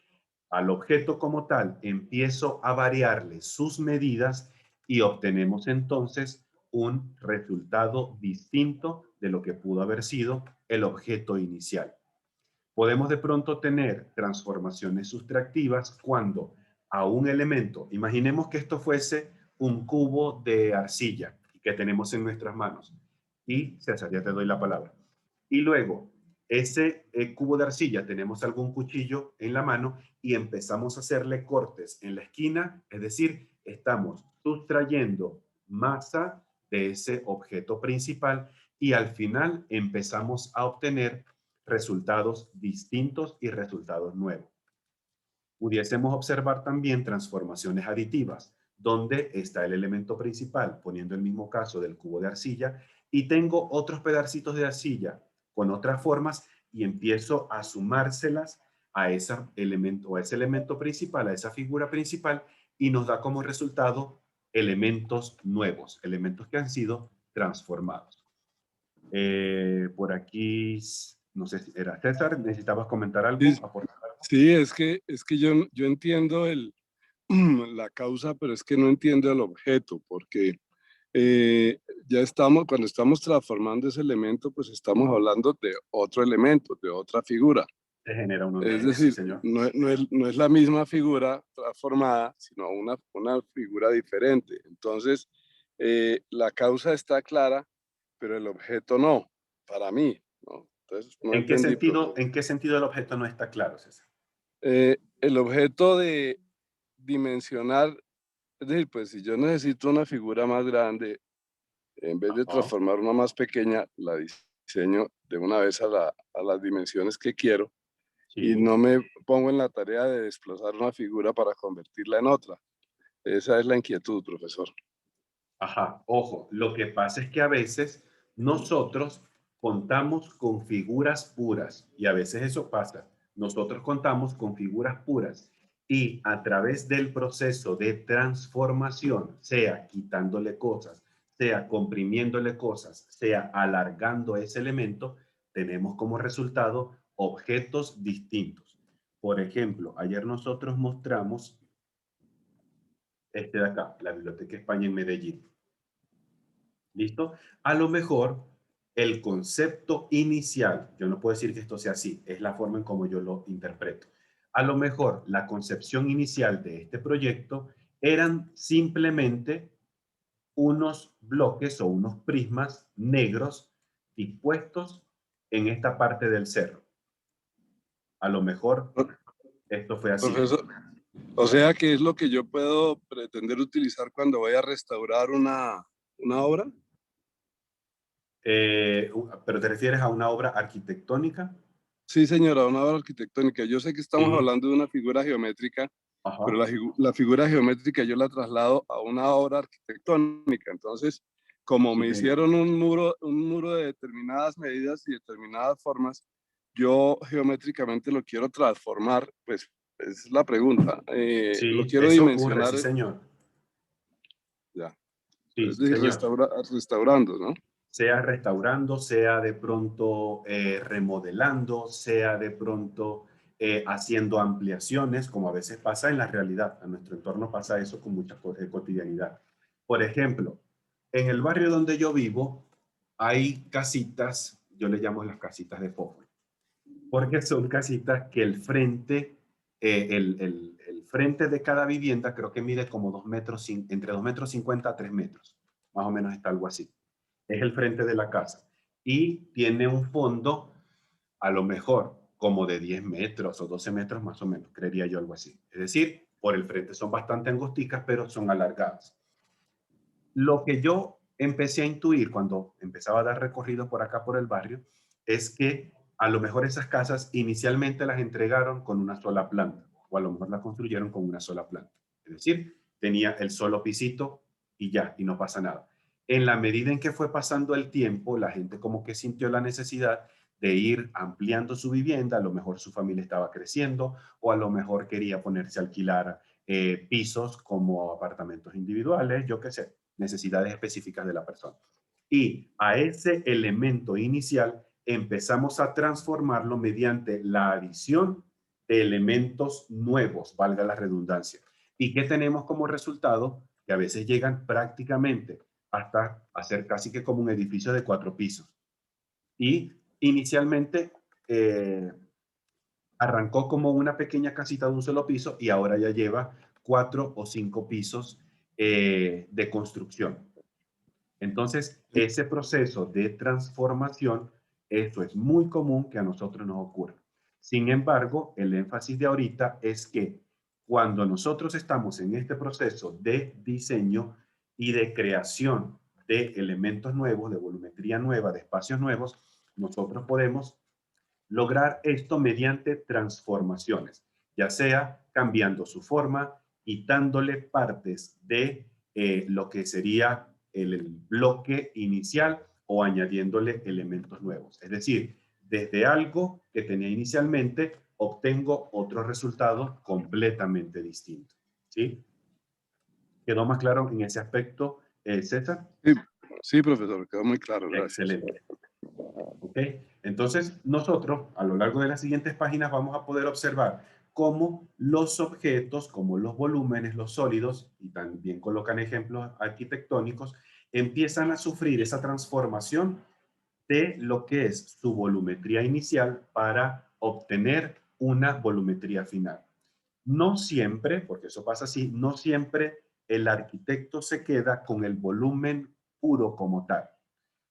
al objeto como tal empiezo a variarle sus medidas y obtenemos entonces un resultado distinto de lo que pudo haber sido el objeto inicial. Podemos de pronto tener transformaciones sustractivas cuando a un elemento, imaginemos que esto fuese un cubo de arcilla que tenemos en nuestras manos. Y César, ya te doy la palabra. Y luego, ese cubo de arcilla, tenemos algún cuchillo en la mano y empezamos a hacerle cortes en la esquina, es decir, estamos sustrayendo masa de ese objeto principal y al final empezamos a obtener resultados distintos y resultados nuevos. Pudiésemos observar también transformaciones aditivas, donde está el elemento principal, poniendo el mismo caso del cubo de arcilla, y tengo otros pedacitos de arcilla con otras formas y empiezo a sumárselas a ese elemento principal, a esa figura principal, y nos da como resultado elementos nuevos, elementos que han sido transformados. Por aquí, no sé si era César, ¿necesitabas comentar algo? Sí, ¿Aportar algo? sí, es que yo entiendo la causa, pero es que no entiendo el objeto, porque ya estamos, cuando estamos transformando ese elemento, pues estamos hablando de otro elemento, de otra figura. Se genera un Es nuevo, sí, decir, señor. no es la misma figura transformada, sino una figura diferente. Entonces, la causa está clara, pero el objeto no, para mí, ¿no? Entonces, no ¿En qué entendí. sentido el objeto no está claro, César? El objeto de dimensionar, es decir, pues si yo necesito una figura más grande, en vez de transformar una más pequeña, la diseño de una vez a las dimensiones que quiero. Y no me pongo en la tarea de desplazar una figura para convertirla en otra. Esa es la inquietud, profesor. Ajá, ojo, lo que pasa es que a veces nosotros contamos con figuras puras y a veces eso pasa. Nosotros contamos con figuras puras y a través del proceso de transformación, sea quitándole cosas, sea comprimiéndole cosas, sea alargando ese elemento, tenemos como resultado objetos distintos. Por ejemplo, ayer nosotros mostramos este de acá, la Biblioteca España en Medellín. ¿Listo? A lo mejor el concepto inicial, yo no puedo decir que esto sea así, es la forma en como yo lo interpreto. A lo mejor la concepción inicial de este proyecto eran simplemente unos bloques o unos prismas negros dispuestos en esta parte del cerro. A lo mejor esto fue así. Profesor, o sea que es lo que yo puedo pretender utilizar cuando voy a restaurar una obra. ¿Pero te refieres a una obra arquitectónica? Sí, señora, una obra arquitectónica. Yo sé que estamos hablando de una figura geométrica, pero la figura geométrica yo la traslado a una obra arquitectónica. Entonces, como me hicieron un muro de determinadas medidas y determinadas formas, yo geométricamente lo quiero transformar, pues es la pregunta. Sí, lo quiero eso dimensionar. ocurre, sí, señor. Ya. Sí, Es decir, señor. restaurando, ¿no? Sea restaurando, sea de pronto remodelando, sea de pronto haciendo ampliaciones, como a veces pasa en la realidad. A nuestro entorno pasa eso con mucha cotidianidad. Por ejemplo, en el barrio donde yo vivo hay casitas, yo le llamo las casitas de fósforo, porque son casitas que el frente, el frente de cada vivienda creo que mide como 2 metros, entre 2,50 metros a 3 metros, más o menos está algo así. Es el frente de la casa y tiene un fondo a lo mejor como de 10 metros o 12 metros más o menos, creería yo algo así. Es decir, por el frente son bastante angosticas, pero son alargadas. Lo que yo empecé a intuir cuando empezaba a dar recorridos por acá por el barrio es que a lo mejor esas casas inicialmente las entregaron con una sola planta o a lo mejor las construyeron con una sola planta. Es decir, tenía el solo pisito y ya, y no pasa nada. En la medida en que fue pasando el tiempo, la gente como que sintió la necesidad de ir ampliando su vivienda, a lo mejor su familia estaba creciendo o a lo mejor quería ponerse a alquilar pisos como apartamentos individuales, yo qué sé, necesidades específicas de la persona. Y a ese elemento inicial empezamos a transformarlo mediante la adición de elementos nuevos, valga la redundancia. ¿Y qué tenemos como resultado? Que a veces llegan prácticamente hasta hacer casi que como un edificio de 4 pisos. Y inicialmente arrancó como una pequeña casita de un solo piso y ahora ya lleva 4 o 5 pisos de construcción. Entonces, ese proceso de transformación, eso es muy común que a nosotros nos ocurra. Sin embargo, el énfasis de ahorita es que cuando nosotros estamos en este proceso de diseño y de creación de elementos nuevos, de volumetría nueva, de espacios nuevos, nosotros podemos lograr esto mediante transformaciones, ya sea cambiando su forma, quitándole partes de lo que sería el bloque inicial o añadiéndole elementos nuevos. Es decir, desde algo que tenía inicialmente, obtengo otro resultado completamente distinto. ¿Sí? ¿Quedó más claro en ese aspecto, César? Sí, profesor, quedó muy claro, gracias. Excelente. ¿Ok? Entonces, nosotros a lo largo de las siguientes páginas vamos a poder observar cómo los objetos, como los volúmenes, los sólidos, y también colocan ejemplos arquitectónicos, empiezan a sufrir esa transformación de lo que es su volumetría inicial para obtener una volumetría final. No siempre, porque eso pasa así, no siempre el arquitecto se queda con el volumen puro como tal.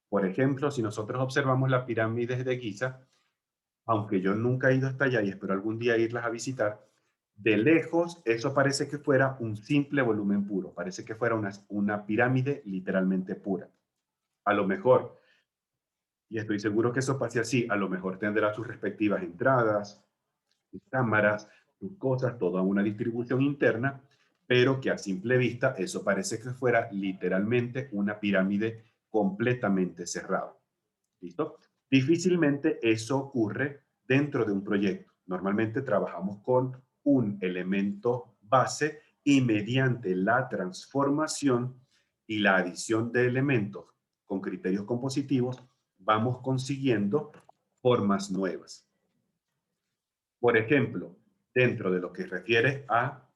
Por ejemplo, si nosotros observamos las pirámides de Giza, aunque yo nunca he ido hasta allá y espero algún día irlas a visitar, de lejos eso parece que fuera un simple volumen puro, parece que fuera una pirámide literalmente pura. A lo mejor, y estoy seguro que eso pase así, a lo mejor tendrá sus respectivas entradas, sus cámaras, sus cosas, toda una distribución interna, pero que a simple vista eso parece que fuera literalmente una pirámide completamente cerrada. ¿Listo? Difícilmente eso ocurre dentro de un proyecto. Normalmente trabajamos con un elemento base y mediante la transformación y la adición de elementos con criterios compositivos vamos consiguiendo formas nuevas. Por ejemplo, dentro de lo que refiere a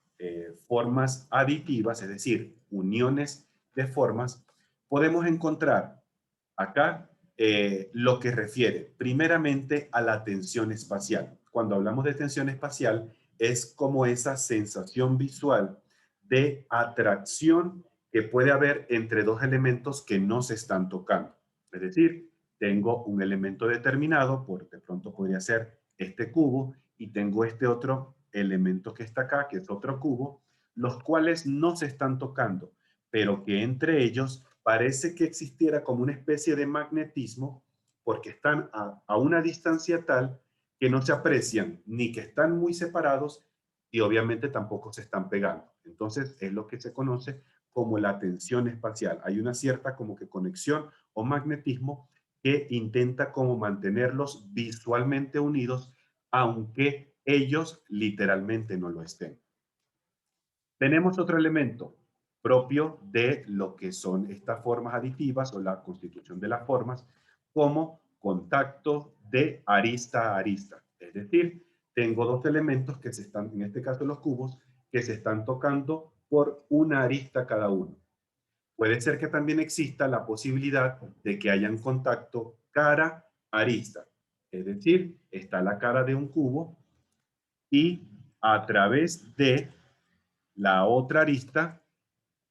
formas aditivas, es decir, uniones de formas, podemos encontrar acá lo que refiere primeramente a la tensión espacial. Cuando hablamos de tensión espacial, es como esa sensación visual de atracción que puede haber entre dos elementos que no se están tocando. Es decir, tengo un elemento determinado, de pronto podría ser este cubo, y tengo este otro elemento que está acá, que es otro cubo, los cuales no se están tocando, pero que entre ellos parece que existiera como una especie de magnetismo porque están a una distancia tal que no se aprecian ni que están muy separados y obviamente tampoco se están pegando. Entonces es lo que se conoce como la tensión espacial. Hay una cierta como que conexión o magnetismo que intenta como mantenerlos visualmente unidos aunque ellos literalmente no lo estén. Tenemos otro elemento propio de lo que son estas formas aditivas o la constitución de las formas como contacto de arista a arista. Es decir, tengo dos elementos que se están, en este caso los cubos, que se están tocando por una arista cada uno. Puede ser que también exista la posibilidad de que hayan contacto cara a arista. Es decir, está la cara de un cubo y a través de la otra arista,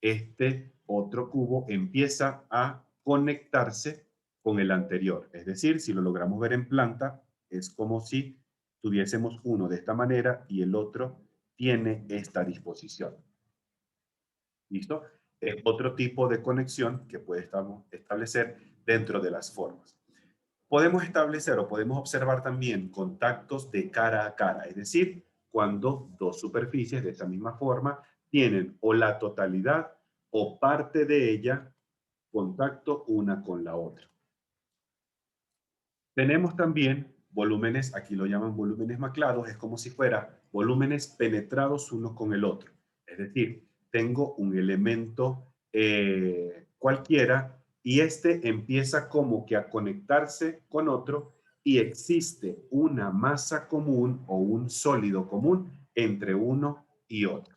este otro cubo empieza a conectarse con el anterior. Es decir, si lo logramos ver en planta, es como si tuviésemos uno de esta manera y el otro tiene esta disposición. ¿Listo? Es otro tipo de conexión que podemos establecer dentro de las formas. Podemos establecer o podemos observar también contactos de cara a cara, es decir, cuando dos superficies de esa misma forma tienen o la totalidad o parte de ella contacto una con la otra. Tenemos también volúmenes, aquí lo llaman volúmenes maclados, es como si fuera volúmenes penetrados uno con el otro. Es decir, tengo un elemento cualquiera y este empieza como que a conectarse con otro y existe una masa común o un sólido común entre uno y otro.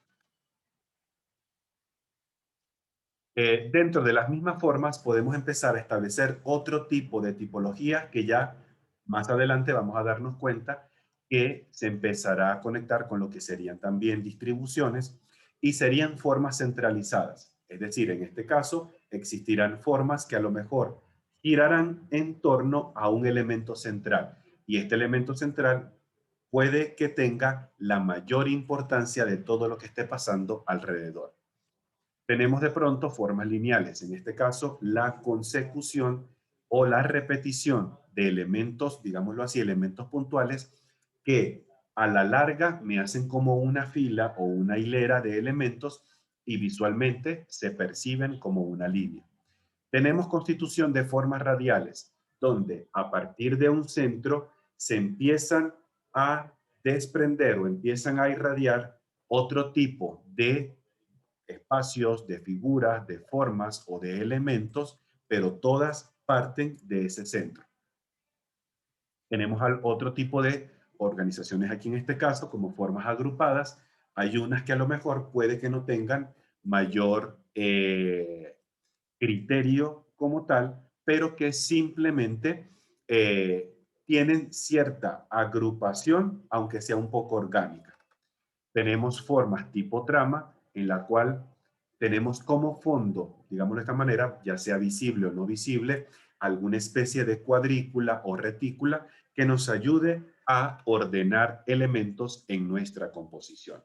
Dentro de las mismas formas podemos empezar a establecer otro tipo de tipología que ya más adelante vamos a darnos cuenta que se empezará a conectar con lo que serían también distribuciones y serían formas centralizadas. Es decir, en este caso existirán formas que a lo mejor girarán en torno a un elemento central y este elemento central puede que tenga la mayor importancia de todo lo que esté pasando alrededor. Tenemos de pronto formas lineales, en este caso la consecución o la repetición de elementos, digámoslo así, elementos puntuales que a la larga me hacen como una fila o una hilera de elementos y visualmente se perciben como una línea. Tenemos constitución de formas radiales, donde a partir de un centro se empiezan a desprender o empiezan a irradiar otro tipo de espacios, de figuras, de formas o de elementos, pero todas parten de ese centro. Tenemos otro tipo de organizaciones aquí en este caso, como formas agrupadas. Hay unas que a lo mejor puede que no tengan mayor criterio como tal, pero que simplemente tienen cierta agrupación, aunque sea un poco orgánica. Tenemos formas tipo trama, en la cual tenemos como fondo, digamos de esta manera, ya sea visible o no visible, alguna especie de cuadrícula o retícula que nos ayude a ordenar elementos en nuestra composición.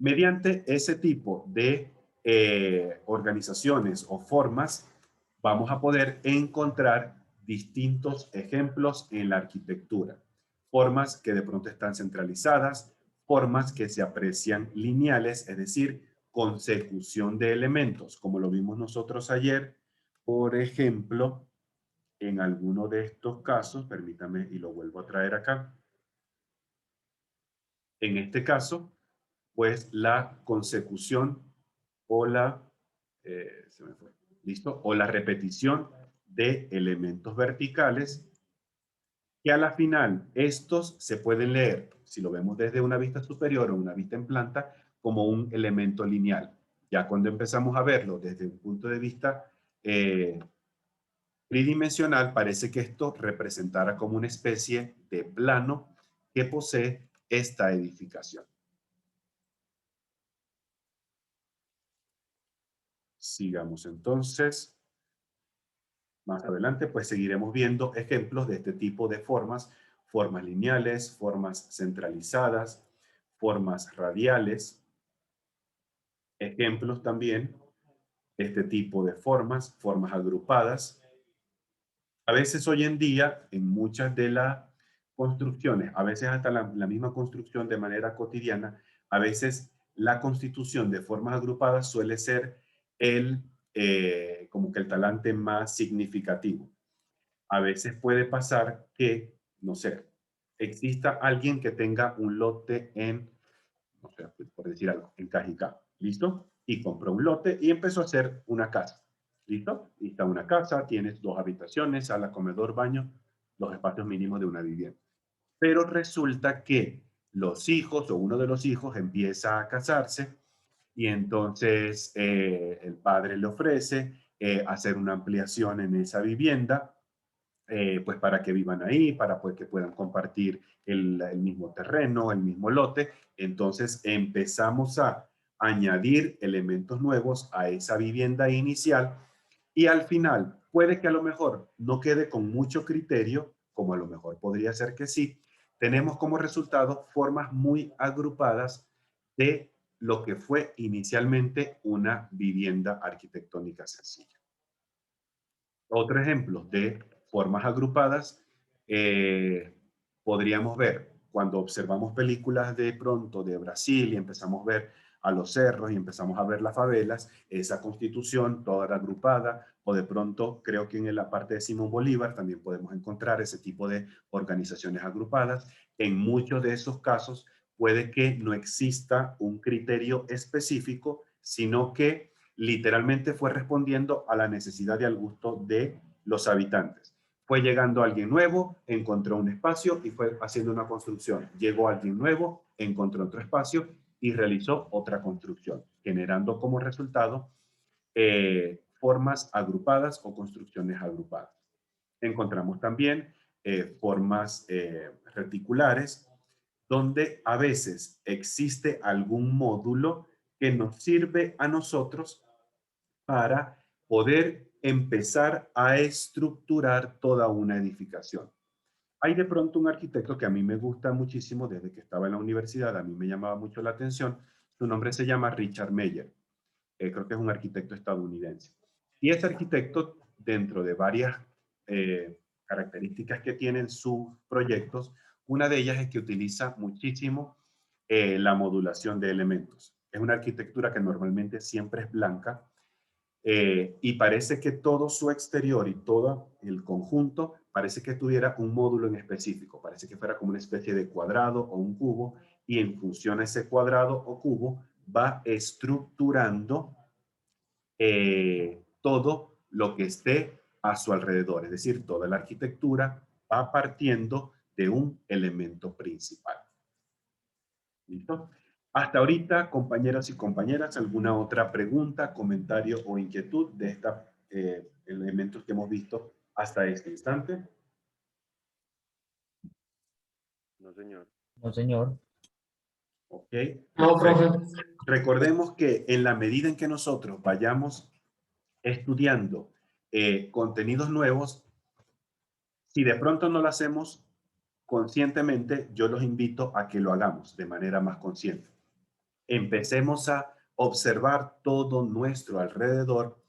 Mediante ese tipo de organizaciones o formas, vamos a poder encontrar distintos ejemplos en la arquitectura. Formas que de pronto están centralizadas, formas que se aprecian lineales, es decir, consecución de elementos, como lo vimos nosotros ayer, por ejemplo, en alguno de estos casos, permítame y lo vuelvo a traer acá. En este caso, pues la consecución o la, se me fue, ¿listo? O la repetición de elementos verticales que a la final estos se pueden leer, si lo vemos desde una vista superior o una vista en planta, como un elemento lineal. Ya cuando empezamos a verlo desde un punto de vista tridimensional, parece que esto representara como una especie de plano que posee esta edificación. Sigamos entonces. Más adelante, pues seguiremos viendo ejemplos de este tipo de formas, formas lineales, formas centralizadas, formas radiales. Ejemplos también de este tipo de formas, formas agrupadas. A veces hoy en día, en muchas de las construcciones, a veces hasta la misma construcción de manera cotidiana, a veces la constitución de formas agrupadas suele ser como que el talante más significativo. A veces puede pasar que, no sé, exista alguien que tenga un lote en, no sé, por decir algo, en Cajicá, ¿listo? Y compró un lote y empezó a hacer una casa, ¿listo? Y está una casa, tienes 2 habitaciones, sala, comedor, baño, los espacios mínimos de una vivienda. Pero resulta que los hijos o uno de los hijos empieza a casarse y entonces el padre le ofrece hacer una ampliación en esa vivienda, pues para que vivan ahí, para pues, que puedan compartir el mismo terreno, el mismo lote. Entonces empezamos a añadir elementos nuevos a esa vivienda inicial y al final puede que a lo mejor no quede con mucho criterio, como a lo mejor podría ser que sí. Tenemos como resultado formas muy agrupadas de lo que fue inicialmente una vivienda arquitectónica sencilla. Otro ejemplo de formas agrupadas podríamos ver cuando observamos películas de pronto de Brasil y empezamos a ver a los cerros y empezamos a ver las favelas, esa constitución toda era agrupada, o de pronto creo que en la parte de Simón Bolívar también podemos encontrar ese tipo de organizaciones agrupadas. En muchos de esos casos puede que no exista un criterio específico, sino que literalmente fue respondiendo a la necesidad y al gusto de los habitantes. Fue llegando alguien nuevo, encontró un espacio y fue haciendo una construcción. Llegó alguien nuevo, encontró otro espacio y realizó otra construcción, generando como resultado formas agrupadas o construcciones agrupadas. Encontramos también formas reticulares, donde a veces existe algún módulo que nos sirve a nosotros para poder empezar a estructurar toda una edificación. Hay de pronto un arquitecto que a mí me gusta muchísimo desde que estaba en la universidad, a mí me llamaba mucho la atención, su nombre se llama Richard Meyer. creo que es un arquitecto estadounidense. Y ese arquitecto, dentro de varias características que tienen sus proyectos, una de ellas es que utiliza muchísimo la modulación de elementos. Es una arquitectura que normalmente siempre es blanca, y parece que todo su exterior y todo el conjunto parece que tuviera un módulo en específico, parece que fuera como una especie de cuadrado o un cubo, y en función a ese cuadrado o cubo va estructurando todo lo que esté a su alrededor, es decir, toda la arquitectura va partiendo de un elemento principal. ¿Listo? Hasta ahorita, compañeros y compañeras, ¿alguna otra pregunta, comentario o inquietud de estos elementos que hemos visto hasta este instante? No, señor. No, señor. Ok. No, profe. Recordemos que en la medida en que nosotros vayamos estudiando contenidos nuevos, si de pronto no lo hacemos conscientemente, yo los invito a que lo hagamos de manera más consciente. Empecemos a observar todo nuestro alrededor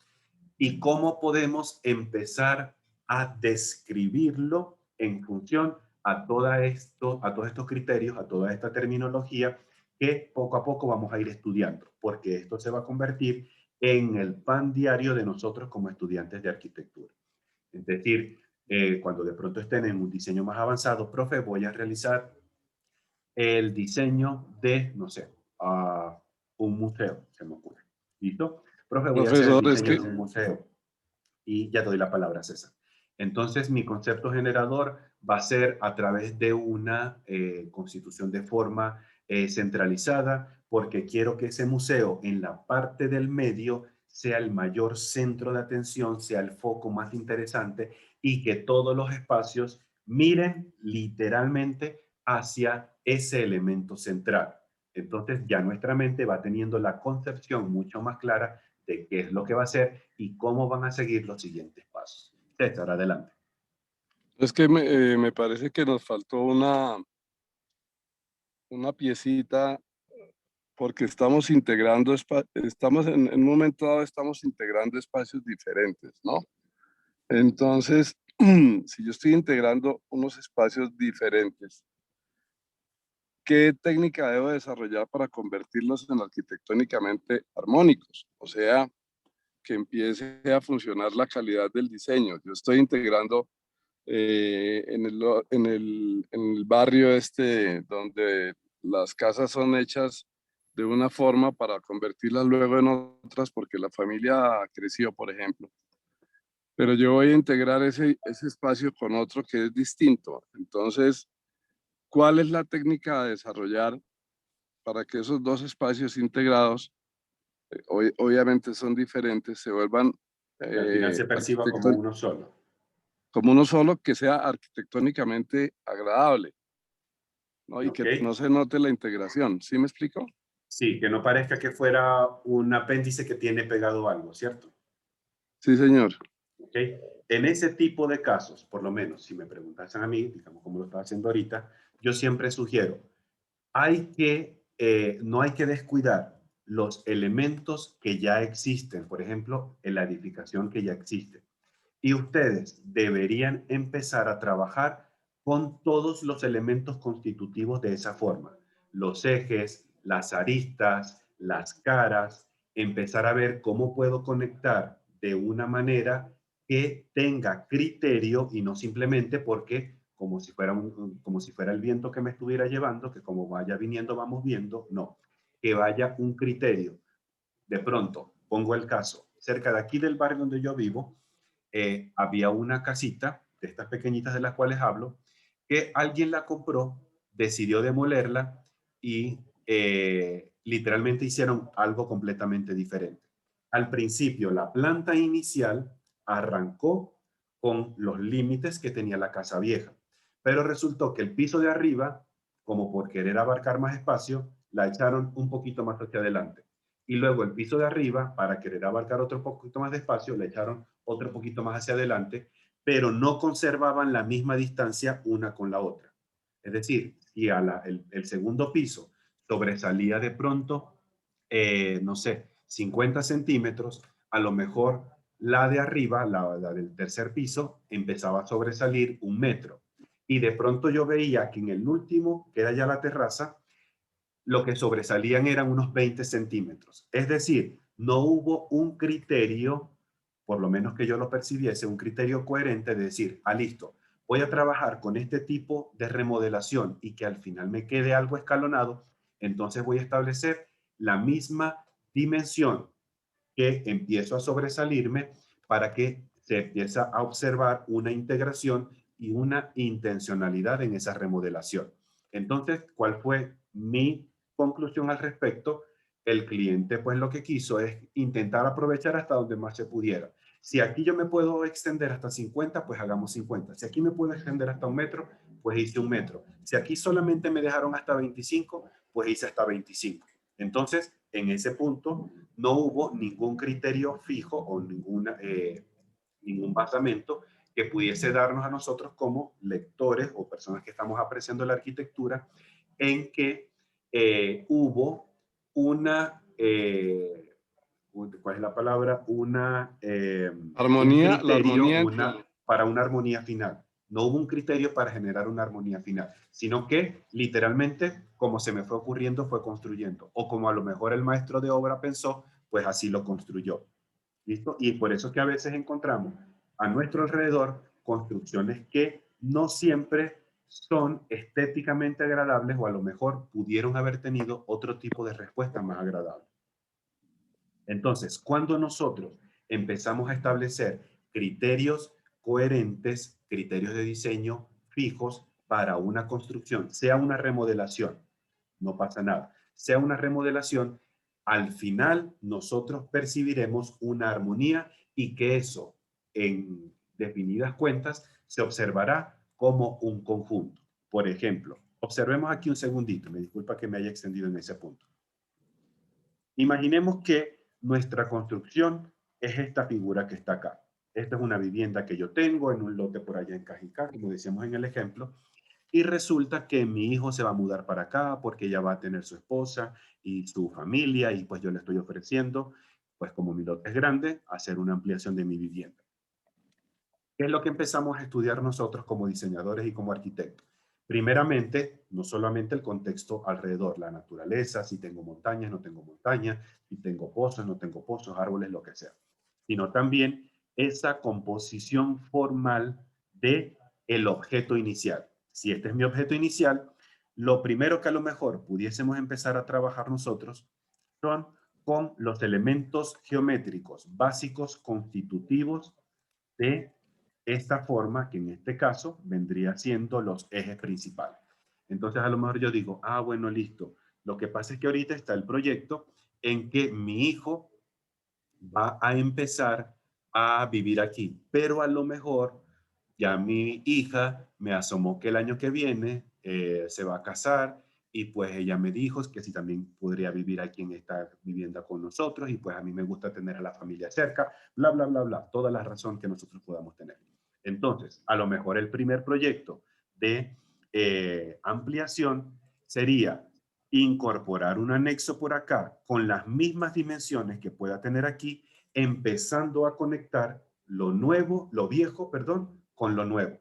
y cómo podemos empezar a describirlo en función a todos estos criterios, a toda esta terminología que poco a poco vamos a ir estudiando, porque esto se va a convertir en el pan diario de nosotros como estudiantes de arquitectura. Es decir, cuando de pronto estén en un diseño más avanzado, profe, voy a realizar el diseño de, no sé, un museo, se me ocurre. ¿Listo? Profe, voy a hacer el Profesor, es diseño que de un museo. Y ya te doy la palabra, César. Entonces, mi concepto generador va a ser a través de una constitución de forma centralizada, porque quiero que ese museo en la parte del medio sea el mayor centro de atención, sea el foco más interesante y que todos los espacios miren literalmente hacia ese elemento central. Entonces ya nuestra mente va teniendo la concepción mucho más clara de qué es lo que va a hacer y cómo van a seguir los siguientes pasos. César, adelante. es que me parece que nos faltó una piecita, porque estamos integrando, estamos en un momento dado, estamos integrando espacios diferentes, ¿no? Entonces, si yo estoy integrando unos espacios diferentes, ¿qué técnica debo desarrollar para convertirlos en arquitectónicamente armónicos? O sea, que empiece a funcionar la calidad del diseño. Yo estoy integrando en el barrio donde las casas son hechas de una forma para convertirlas luego en otras porque la familia creció, por ejemplo. Pero yo voy a integrar ese espacio con otro que es distinto. Entonces, ¿cuál es la técnica a desarrollar para que esos dos espacios integrados, obviamente son diferentes, se vuelvan Que al final se perciba como uno solo? Como uno solo, que sea arquitectónicamente agradable, ¿no? Y que no se note la integración. ¿Sí me explico? Sí, que no parezca que fuera un apéndice que tiene pegado algo, ¿cierto? Sí, señor. Okay. En ese tipo de casos, por lo menos, si me preguntasen a mí, digamos como lo estaba haciendo ahorita, yo siempre sugiero, no hay que descuidar los elementos que ya existen, por ejemplo, en la edificación que ya existe. Y ustedes deberían empezar a trabajar con todos los elementos constitutivos de esa forma. Los ejes, las aristas, las caras, empezar a ver cómo puedo conectar de una manera que tenga criterio y no simplemente porque como si fuera el viento que me estuviera llevando, que como vaya viniendo vamos viendo, no, que vaya un criterio. De pronto, pongo el caso, cerca de aquí del barrio donde yo vivo, había una casita de estas pequeñitas de las cuales hablo, que alguien la compró, decidió demolerla y literalmente hicieron algo completamente diferente. Al principio, la planta inicial arrancó con los límites que tenía la casa vieja, pero resultó que el piso de arriba, como por querer abarcar más espacio, la echaron un poquito más hacia adelante. Y luego el piso de arriba, para querer abarcar otro poquito más de espacio, le echaron otro poquito más hacia adelante, pero no conservaban la misma distancia una con la otra. Es decir, si el segundo piso sobresalía de pronto, no sé, 50 centímetros, a lo mejor la de arriba, la del tercer piso, empezaba a sobresalir 1 metro. Y de pronto yo veía que en el último, que era ya la terraza, lo que sobresalían eran unos 20 centímetros. Es decir, no hubo un criterio, por lo menos que yo lo percibiese, un criterio coherente de decir, listo, voy a trabajar con este tipo de remodelación y que al final me quede algo escalonado, entonces voy a establecer la misma dimensión que empiezo a sobresalirme para que se empiece a observar una integración y una intencionalidad en esa remodelación. Entonces, ¿cuál fue mi conclusión al respecto? El cliente pues lo que quiso es intentar aprovechar hasta donde más se pudiera. Si aquí yo me puedo extender hasta 50, pues hagamos 50. Si aquí me puedo extender hasta 1 metro, pues hice 1 metro. Si aquí solamente me dejaron hasta 25, pues hice hasta 25. Entonces, en ese punto no hubo ningún criterio fijo o ningún basamento que pudiese darnos a nosotros como lectores o personas que estamos apreciando la arquitectura en que hubo una, ¿cuál es la palabra? Armonía, un la criterio armonía. para una armonía final. No hubo un criterio para generar una armonía final, sino que literalmente, como se me fue ocurriendo, fue construyendo. O como a lo mejor el maestro de obra pensó, pues así lo construyó. ¿Listo? Y por eso que a veces encontramos a nuestro alrededor construcciones que no siempre son estéticamente agradables o a lo mejor pudieron haber tenido otro tipo de respuesta más agradable. Entonces, cuando nosotros empezamos a establecer criterios coherentes, criterios de diseño fijos para una construcción, sea una remodelación, no pasa nada, sea una remodelación, al final nosotros percibiremos una armonía y que eso, en definidas cuentas, se observará como un conjunto. Por ejemplo, observemos aquí un segundito, me disculpa que me haya extendido en ese punto. Imaginemos que nuestra construcción es esta figura que está acá. Esta es una vivienda que yo tengo en un lote por allá en Cajicá, como decíamos en el ejemplo, y resulta que mi hijo se va a mudar para acá porque ya va a tener su esposa y su familia y pues yo le estoy ofreciendo, pues como mi lote es grande, hacer una ampliación de mi vivienda. ¿Qué es lo que empezamos a estudiar nosotros como diseñadores y como arquitectos? Primeramente, no solamente el contexto alrededor, la naturaleza, si tengo montañas, no tengo montañas, si tengo pozos, no tengo pozos, árboles, lo que sea, sino también esa composición formal de el objeto inicial. Si este es mi objeto inicial, lo primero que a lo mejor pudiésemos empezar a trabajar nosotros son con los elementos geométricos básicos constitutivos de esta forma, que en este caso vendría siendo los ejes principales. Entonces a lo mejor yo digo, bueno, listo. Lo que pasa es que ahorita está el proyecto en que mi hijo va a empezar a vivir aquí, pero a lo mejor ya mi hija me asomó que el año que viene se va a casar y pues ella me dijo que si también podría vivir aquí en esta vivienda con nosotros y pues a mí me gusta tener a la familia cerca, bla, bla, bla, bla, toda la razón que nosotros podamos tener. Entonces, a lo mejor el primer proyecto de ampliación sería incorporar un anexo por acá con las mismas dimensiones que pueda tener aquí, empezando a conectar lo nuevo, lo viejo, perdón, con lo nuevo.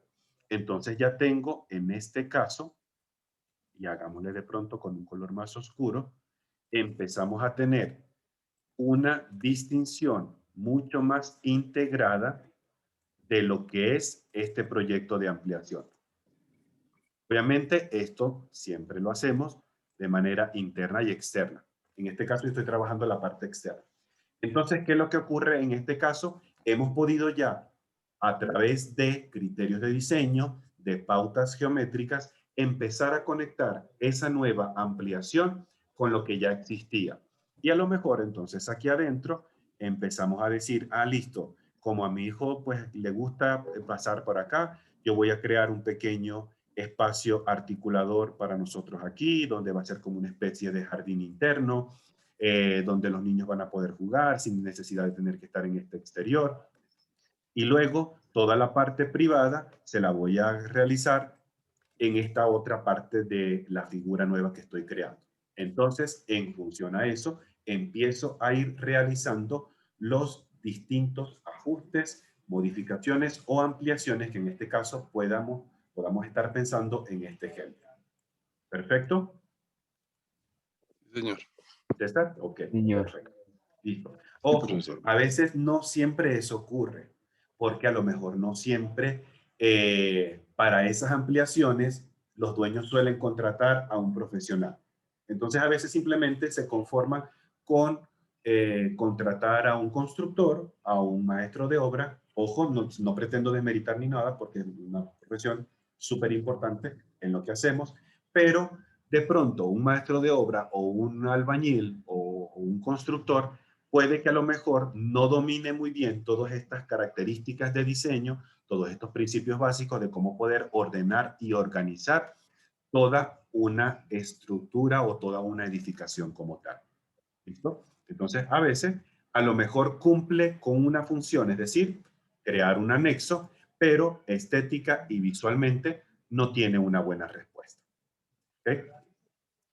Entonces ya tengo en este caso, y hagámosle de pronto con un color más oscuro, empezamos a tener una distinción mucho más integrada de lo que es este proyecto de ampliación. Obviamente esto siempre lo hacemos de manera interna y externa. En este caso estoy trabajando la parte externa. Entonces, ¿qué es lo que ocurre en este caso? Hemos podido ya, a través de criterios de diseño, de pautas geométricas, empezar a conectar esa nueva ampliación con lo que ya existía. Y a lo mejor entonces aquí adentro empezamos a decir, listo, como a mi hijo pues le gusta pasar por acá, yo voy a crear un pequeño espacio articulador para nosotros aquí, donde va a ser como una especie de jardín interno, donde los niños van a poder jugar sin necesidad de tener que estar en este exterior. Y luego toda la parte privada se la voy a realizar en esta otra parte de la figura nueva que estoy creando. Entonces, en función a eso, empiezo a ir realizando los distintos ajustes, modificaciones o ampliaciones que en este caso podamos estar pensando en este ejemplo. ¿Perfecto? Señor. ¿César? Ok. Señor. Perfecto. Listo. Ojo, profesor. a veces no siempre eso ocurre, porque a lo mejor no siempre para esas ampliaciones los dueños suelen contratar a un profesional. Entonces a veces simplemente se conforman con contratar a un constructor, a un maestro de obra. Ojo, no pretendo desmeritar ni nada porque es una profesión súper importante en lo que hacemos, pero de pronto un maestro de obra o un albañil o un constructor puede que a lo mejor no domine muy bien todas estas características de diseño, todos estos principios básicos de cómo poder ordenar y organizar toda una estructura o toda una edificación como tal. ¿Listo? Entonces, a veces, a lo mejor cumple con una función, es decir, crear un anexo, pero estética y visualmente no tiene una buena respuesta. ¿Ok?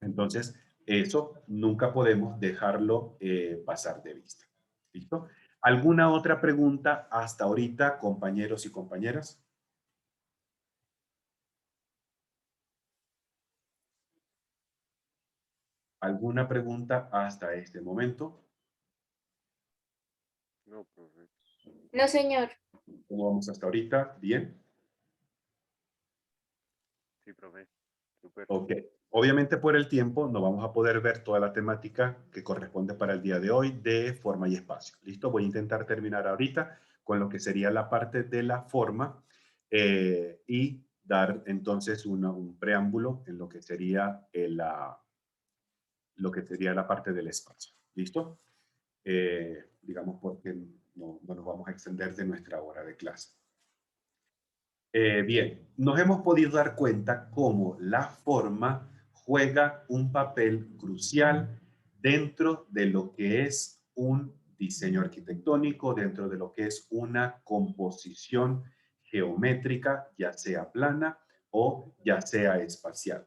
Entonces, eso nunca podemos dejarlo pasar de vista. ¿Listo? ¿Alguna otra pregunta hasta ahorita, compañeros y compañeras? ¿Alguna pregunta hasta este momento? No, profe. No, señor. ¿Cómo vamos hasta ahorita? ¿Bien? Sí, profe. Súper. Ok. Obviamente por el tiempo no vamos a poder ver toda la temática que corresponde para el día de hoy de forma y espacio. ¿Listo? Voy a intentar terminar ahorita con lo que sería la parte de la forma y dar entonces un preámbulo en lo que sería la parte del espacio. ¿Listo? Digamos porque no nos vamos a extender de nuestra hora de clase. Bien, nos hemos podido dar cuenta cómo la forma juega un papel crucial dentro de lo que es un diseño arquitectónico, dentro de lo que es una composición geométrica, ya sea plana o ya sea espacial.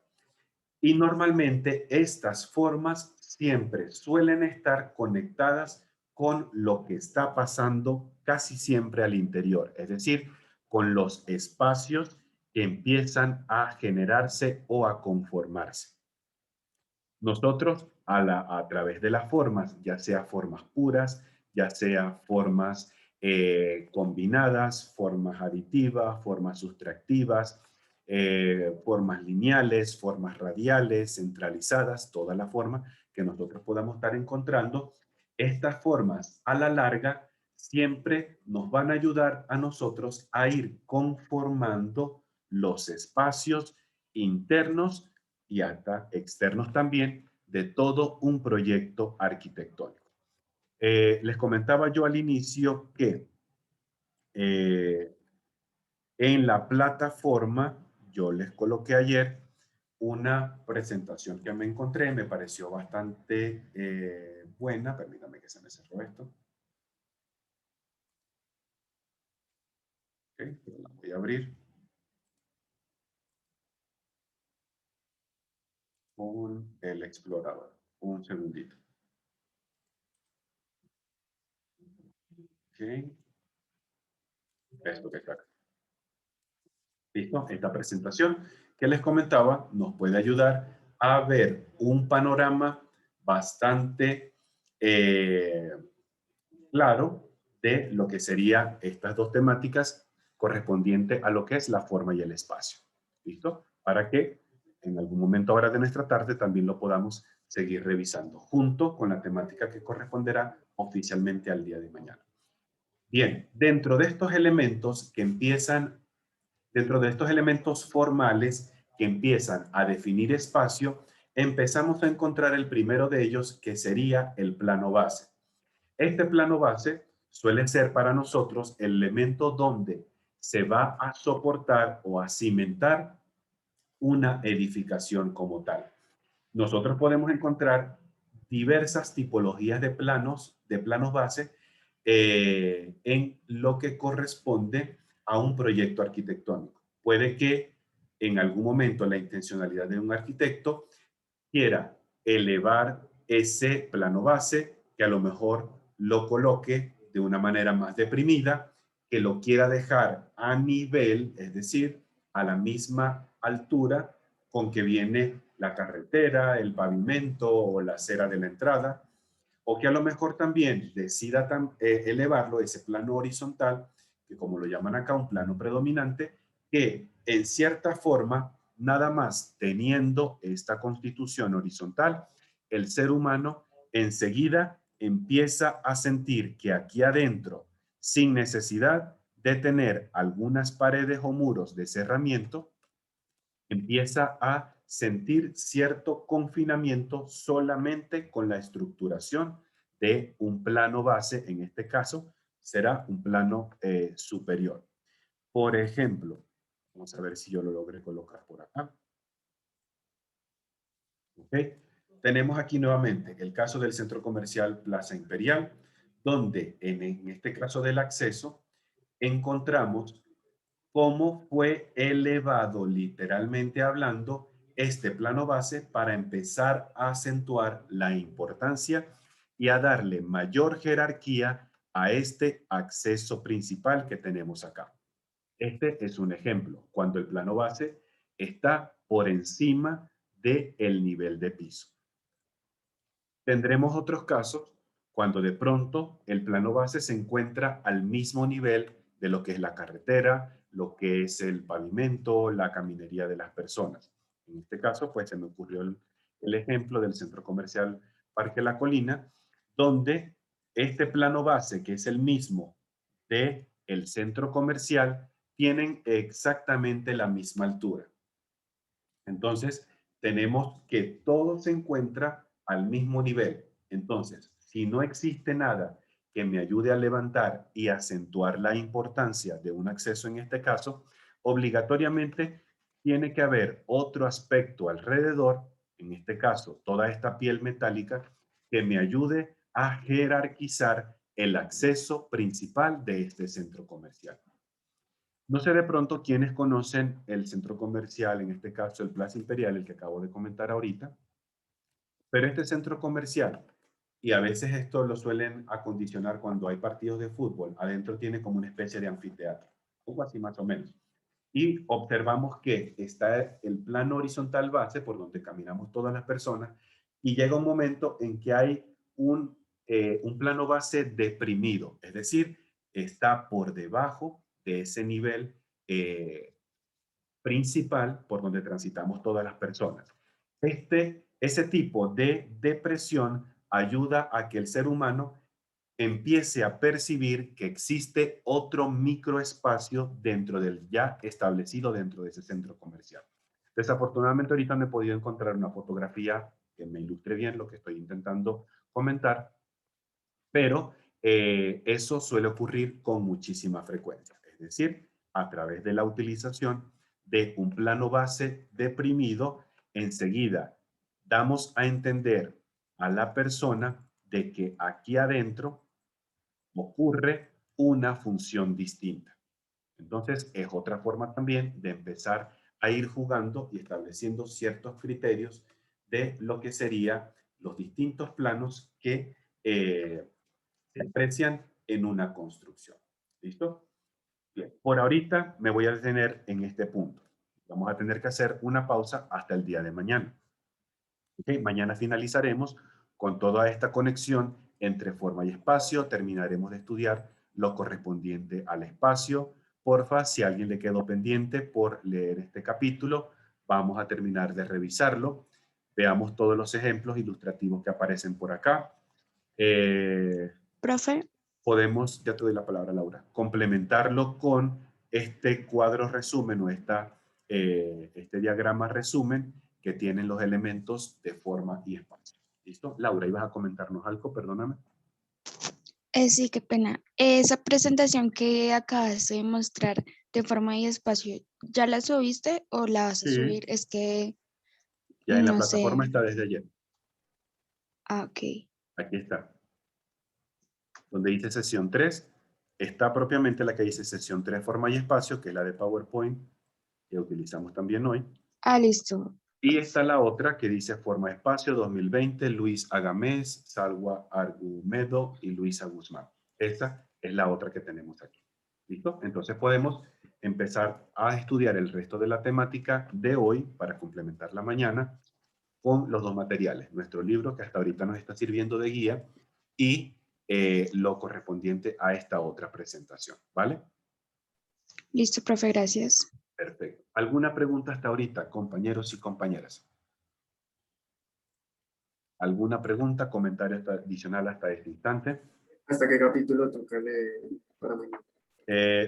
Y normalmente estas formas siempre suelen estar conectadas con lo que está pasando casi siempre al interior, es decir, con los espacios que empiezan a generarse o a conformarse. Nosotros, a través de las formas, ya sea formas puras, ya sea formas combinadas, formas aditivas, formas sustractivas, formas lineales, formas radiales, centralizadas, toda la forma que nosotros podamos estar encontrando, estas formas a la larga siempre nos van a ayudar a nosotros a ir conformando los espacios internos y hasta externos también de todo un proyecto arquitectónico. Les comentaba yo al inicio que en la plataforma yo les coloqué ayer una presentación que me encontré, me pareció bastante buena. Permítame que se me cerró esto. Ok, pero la voy a abrir con el explorador. Un segundito. Ok. Esto que está acá. ¿Listo? Esta presentación que les comentaba nos puede ayudar a ver un panorama bastante claro de lo que serían estas dos temáticas correspondientes a lo que es la forma y el espacio. ¿Listo? Para que en algún momento ahora de nuestra tarde también lo podamos seguir revisando junto con la temática que corresponderá oficialmente al día de mañana. Bien, dentro de estos elementos formales que empiezan a definir espacio, empezamos a encontrar el primero de ellos, que sería el plano base. Este plano base suele ser para nosotros el elemento donde se va a soportar o a cimentar una edificación como tal. Nosotros podemos encontrar diversas tipologías de planos base en lo que corresponde a un proyecto arquitectónico. Puede que en algún momento la intencionalidad de un arquitecto quiera elevar ese plano base, que a lo mejor lo coloque de una manera más deprimida, que lo quiera dejar a nivel, es decir, a la misma altura con que viene la carretera, el pavimento o la acera de la entrada, o que a lo mejor también decida elevarlo, ese plano horizontal, que como lo llaman acá, un plano predominante, que en cierta forma, nada más teniendo esta constitución horizontal, el ser humano enseguida empieza a sentir que aquí adentro, sin necesidad de tener algunas paredes o muros de cerramiento, empieza a sentir cierto confinamiento solamente con la estructuración de un plano base, en este caso será un plano superior. Por ejemplo, vamos a ver si yo lo logré colocar por acá. ¿Ok? Tenemos aquí nuevamente el caso del centro comercial Plaza Imperial, donde en este caso del acceso encontramos cómo fue elevado literalmente hablando este plano base para empezar a acentuar la importancia y a darle mayor jerarquía a este acceso principal que tenemos acá. Este es un ejemplo, cuando el plano base está por encima del nivel de piso. Tendremos otros casos cuando de pronto el plano base se encuentra al mismo nivel de lo que es la carretera, lo que es el pavimento, la caminería de las personas. En este caso, pues se me ocurrió el ejemplo del centro comercial Parque La Colina, donde este plano base, que es el mismo del centro comercial, tienen exactamente la misma altura. Entonces, tenemos que todo se encuentra al mismo nivel. Entonces, si no existe nada que me ayude a levantar y acentuar la importancia de un acceso en este caso, obligatoriamente tiene que haber otro aspecto alrededor, en este caso, toda esta piel metálica, que me ayude a jerarquizar el acceso principal de este centro comercial. No sé de pronto quiénes conocen el centro comercial, en este caso el Plaza Imperial, el que acabo de comentar ahorita, pero este centro comercial, y a veces esto lo suelen acondicionar cuando hay partidos de fútbol, adentro tiene como una especie de anfiteatro, algo así más o menos. Y observamos que está el plano horizontal base por donde caminamos todas las personas y llega un momento en que hay un plano base deprimido, es decir, está por debajo de ese nivel principal por donde transitamos todas las personas. Ese tipo de depresión ayuda a que el ser humano empiece a percibir que existe otro microespacio dentro del ya establecido dentro de ese centro comercial. Desafortunadamente ahorita no he podido encontrar una fotografía que me ilustre bien lo que estoy intentando comentar, pero eso suele ocurrir con muchísima frecuencia, es decir, a través de la utilización de un plano base deprimido, enseguida damos a entender a la persona de que aquí adentro ocurre una función distinta. Entonces, es otra forma también de empezar a ir jugando y estableciendo ciertos criterios de lo que serían los distintos planos que se aprecian en una construcción. ¿Listo? Bien, por ahorita me voy a detener en este punto. Vamos a tener que hacer una pausa hasta el día de mañana. ¿Okay? Mañana finalizaremos con toda esta conexión entre forma y espacio. Terminaremos de estudiar lo correspondiente al espacio. Porfa, si a alguien le quedó pendiente por leer este capítulo, vamos a terminar de revisarlo. Veamos todos los ejemplos ilustrativos que aparecen por acá. Profe. Podemos, ya te doy la palabra, Laura, complementarlo con este cuadro resumen o este diagrama resumen que tienen los elementos de forma y espacio. ¿Listo? Laura, ibas a comentarnos algo, perdóname. Sí, qué pena. Esa presentación que acabas de mostrar de forma y espacio, ¿ya la subiste o la vas a Sí. subir? Es que Ya en la no plataforma sé. está desde ayer. Ah, ok. Aquí está. Donde dice sesión 3, está propiamente la que dice sesión 3 forma y espacio, que es la de PowerPoint que utilizamos también hoy. Ah, listo. Y está la otra que dice Forma Espacio 2020, Luis Agamés, Salwa Argumedo y Luisa Guzmán. Esta es la otra que tenemos aquí. ¿Listo? Entonces podemos empezar a estudiar el resto de la temática de hoy para complementar la mañana con los dos materiales. Nuestro libro que hasta ahorita nos está sirviendo de guía y lo correspondiente a esta otra presentación. ¿Vale? Listo, profe, gracias. Perfecto. ¿Alguna pregunta hasta ahorita, compañeros y compañeras? ¿Alguna pregunta, comentario adicional hasta este instante? ¿Hasta qué capítulo toca leer para mañana?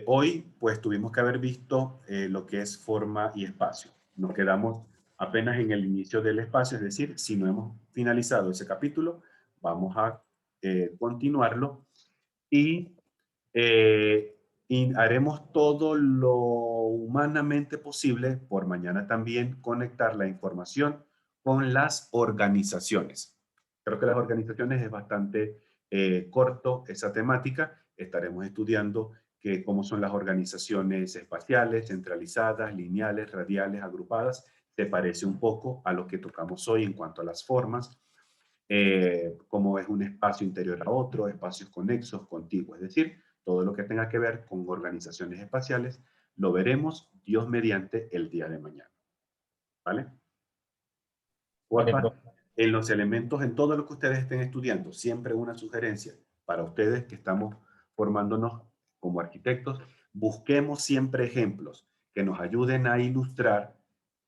Hoy, pues, tuvimos que haber visto lo que es forma y espacio. Nos quedamos apenas en el inicio del espacio, es decir, si no hemos finalizado ese capítulo, vamos a continuarlo y haremos todo lo humanamente posible por mañana también conectar la información con las organizaciones. Creo que las organizaciones es bastante corto esa temática. Estaremos estudiando cómo son las organizaciones espaciales, centralizadas, lineales, radiales, agrupadas. Se parece un poco a lo que tocamos hoy en cuanto a las formas, cómo es un espacio interior a otro, espacios conexos, contiguos, es decir, todo lo que tenga que ver con organizaciones espaciales, lo veremos, Dios mediante, el día de mañana. ¿Vale? Porfa, en los elementos, en todo lo que ustedes estén estudiando, siempre una sugerencia para ustedes que estamos formándonos como arquitectos, busquemos siempre ejemplos que nos ayuden a ilustrar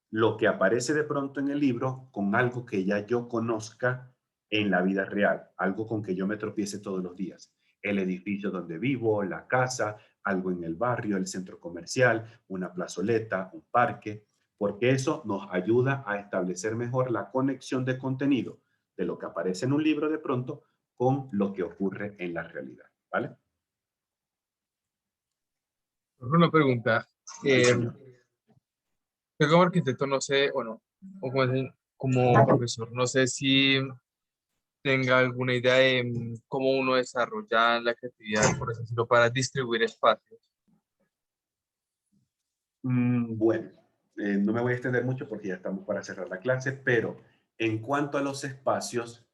lo que aparece de pronto en el libro con algo que ya yo conozca en la vida real, algo con que yo me tropiece todos los días. El edificio donde vivo, la casa, algo en el barrio, el centro comercial, una plazoleta, un parque, porque eso nos ayuda a establecer mejor la conexión de contenido de lo que aparece en un libro de pronto con lo que ocurre en la realidad, ¿vale? Una pregunta. Yo como arquitecto no sé, o no, o como profesor, no sé si tenga alguna idea de cómo uno desarrolla la creatividad, por ejemplo, para distribuir espacios. Bueno, no me voy a extender mucho porque ya estamos para cerrar la clase, pero en cuanto a los espacios,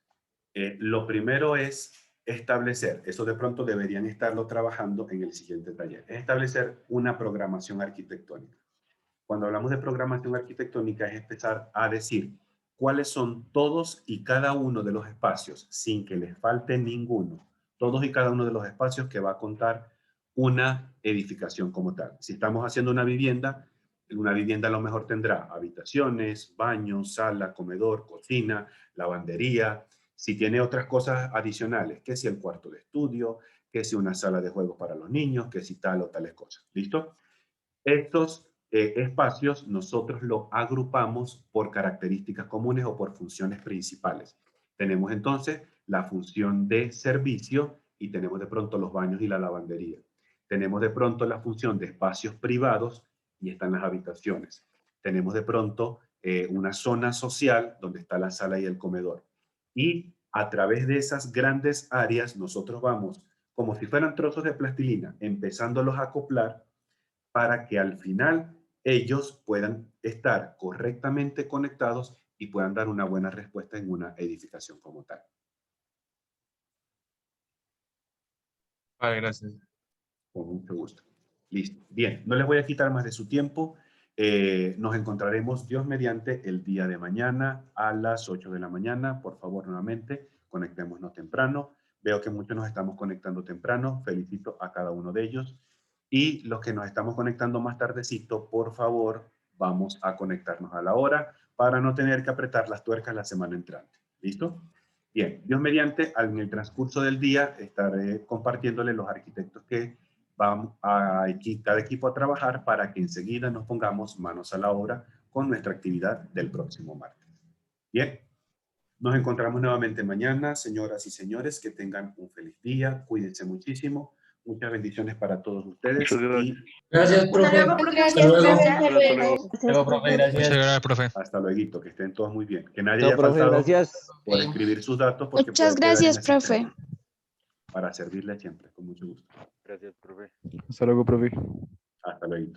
lo primero es establecer, eso de pronto deberían estarlo trabajando en el siguiente taller, es establecer una programación arquitectónica. Cuando hablamos de programación arquitectónica es empezar a decir cuáles son todos y cada uno de los espacios, sin que les falte ninguno, todos y cada uno de los espacios que va a contar una edificación como tal. Si estamos haciendo una vivienda a lo mejor tendrá habitaciones, baños, sala, comedor, cocina, lavandería. Si tiene otras cosas adicionales, que si el cuarto de estudio, que si una sala de juegos para los niños, que si tal o tales cosas. ¿Listo? Estos espacios nosotros los agrupamos por características comunes o por funciones principales. Tenemos entonces la función de servicio y tenemos de pronto los baños y la lavandería. Tenemos de pronto la función de espacios privados y están las habitaciones. Tenemos de pronto una zona social donde está la sala y el comedor. Y a través de esas grandes áreas nosotros vamos, como si fueran trozos de plastilina, empezándolos a acoplar para que al final ellos puedan estar correctamente conectados y puedan dar una buena respuesta en una edificación como tal. Vale, gracias. Con mucho gusto. Listo. Bien, no les voy a quitar más de su tiempo. Nos encontraremos, Dios mediante, el día de mañana a las 8 de la mañana. Por favor, nuevamente, conectémonos temprano. Veo que muchos nos estamos conectando temprano. Felicito a cada uno de ellos. Y los que nos estamos conectando más tardecito, por favor, vamos a conectarnos a la hora para no tener que apretar las tuercas la semana entrante. ¿Listo? Bien, Dios mediante, en el transcurso del día estaré compartiéndole los arquitectos que vamos a cada equipo a trabajar para que enseguida nos pongamos manos a la obra con nuestra actividad del próximo martes. Bien, nos encontramos nuevamente mañana, señoras y señores, que tengan un feliz día, cuídense muchísimo. Muchas bendiciones para todos ustedes. Gracias, profe. Hasta luego. Hasta luego, profe, gracias. Muchas gracias, profe. Hasta luego, que estén todos muy bien. Que nadie Chao, haya profe, faltado gracias. por escribir sus datos. Porque Muchas puede quedar en gracias, el profe. sistema. Para servirle siempre, con mucho gusto. Gracias, profe. Hasta luego, profe. Hasta luego.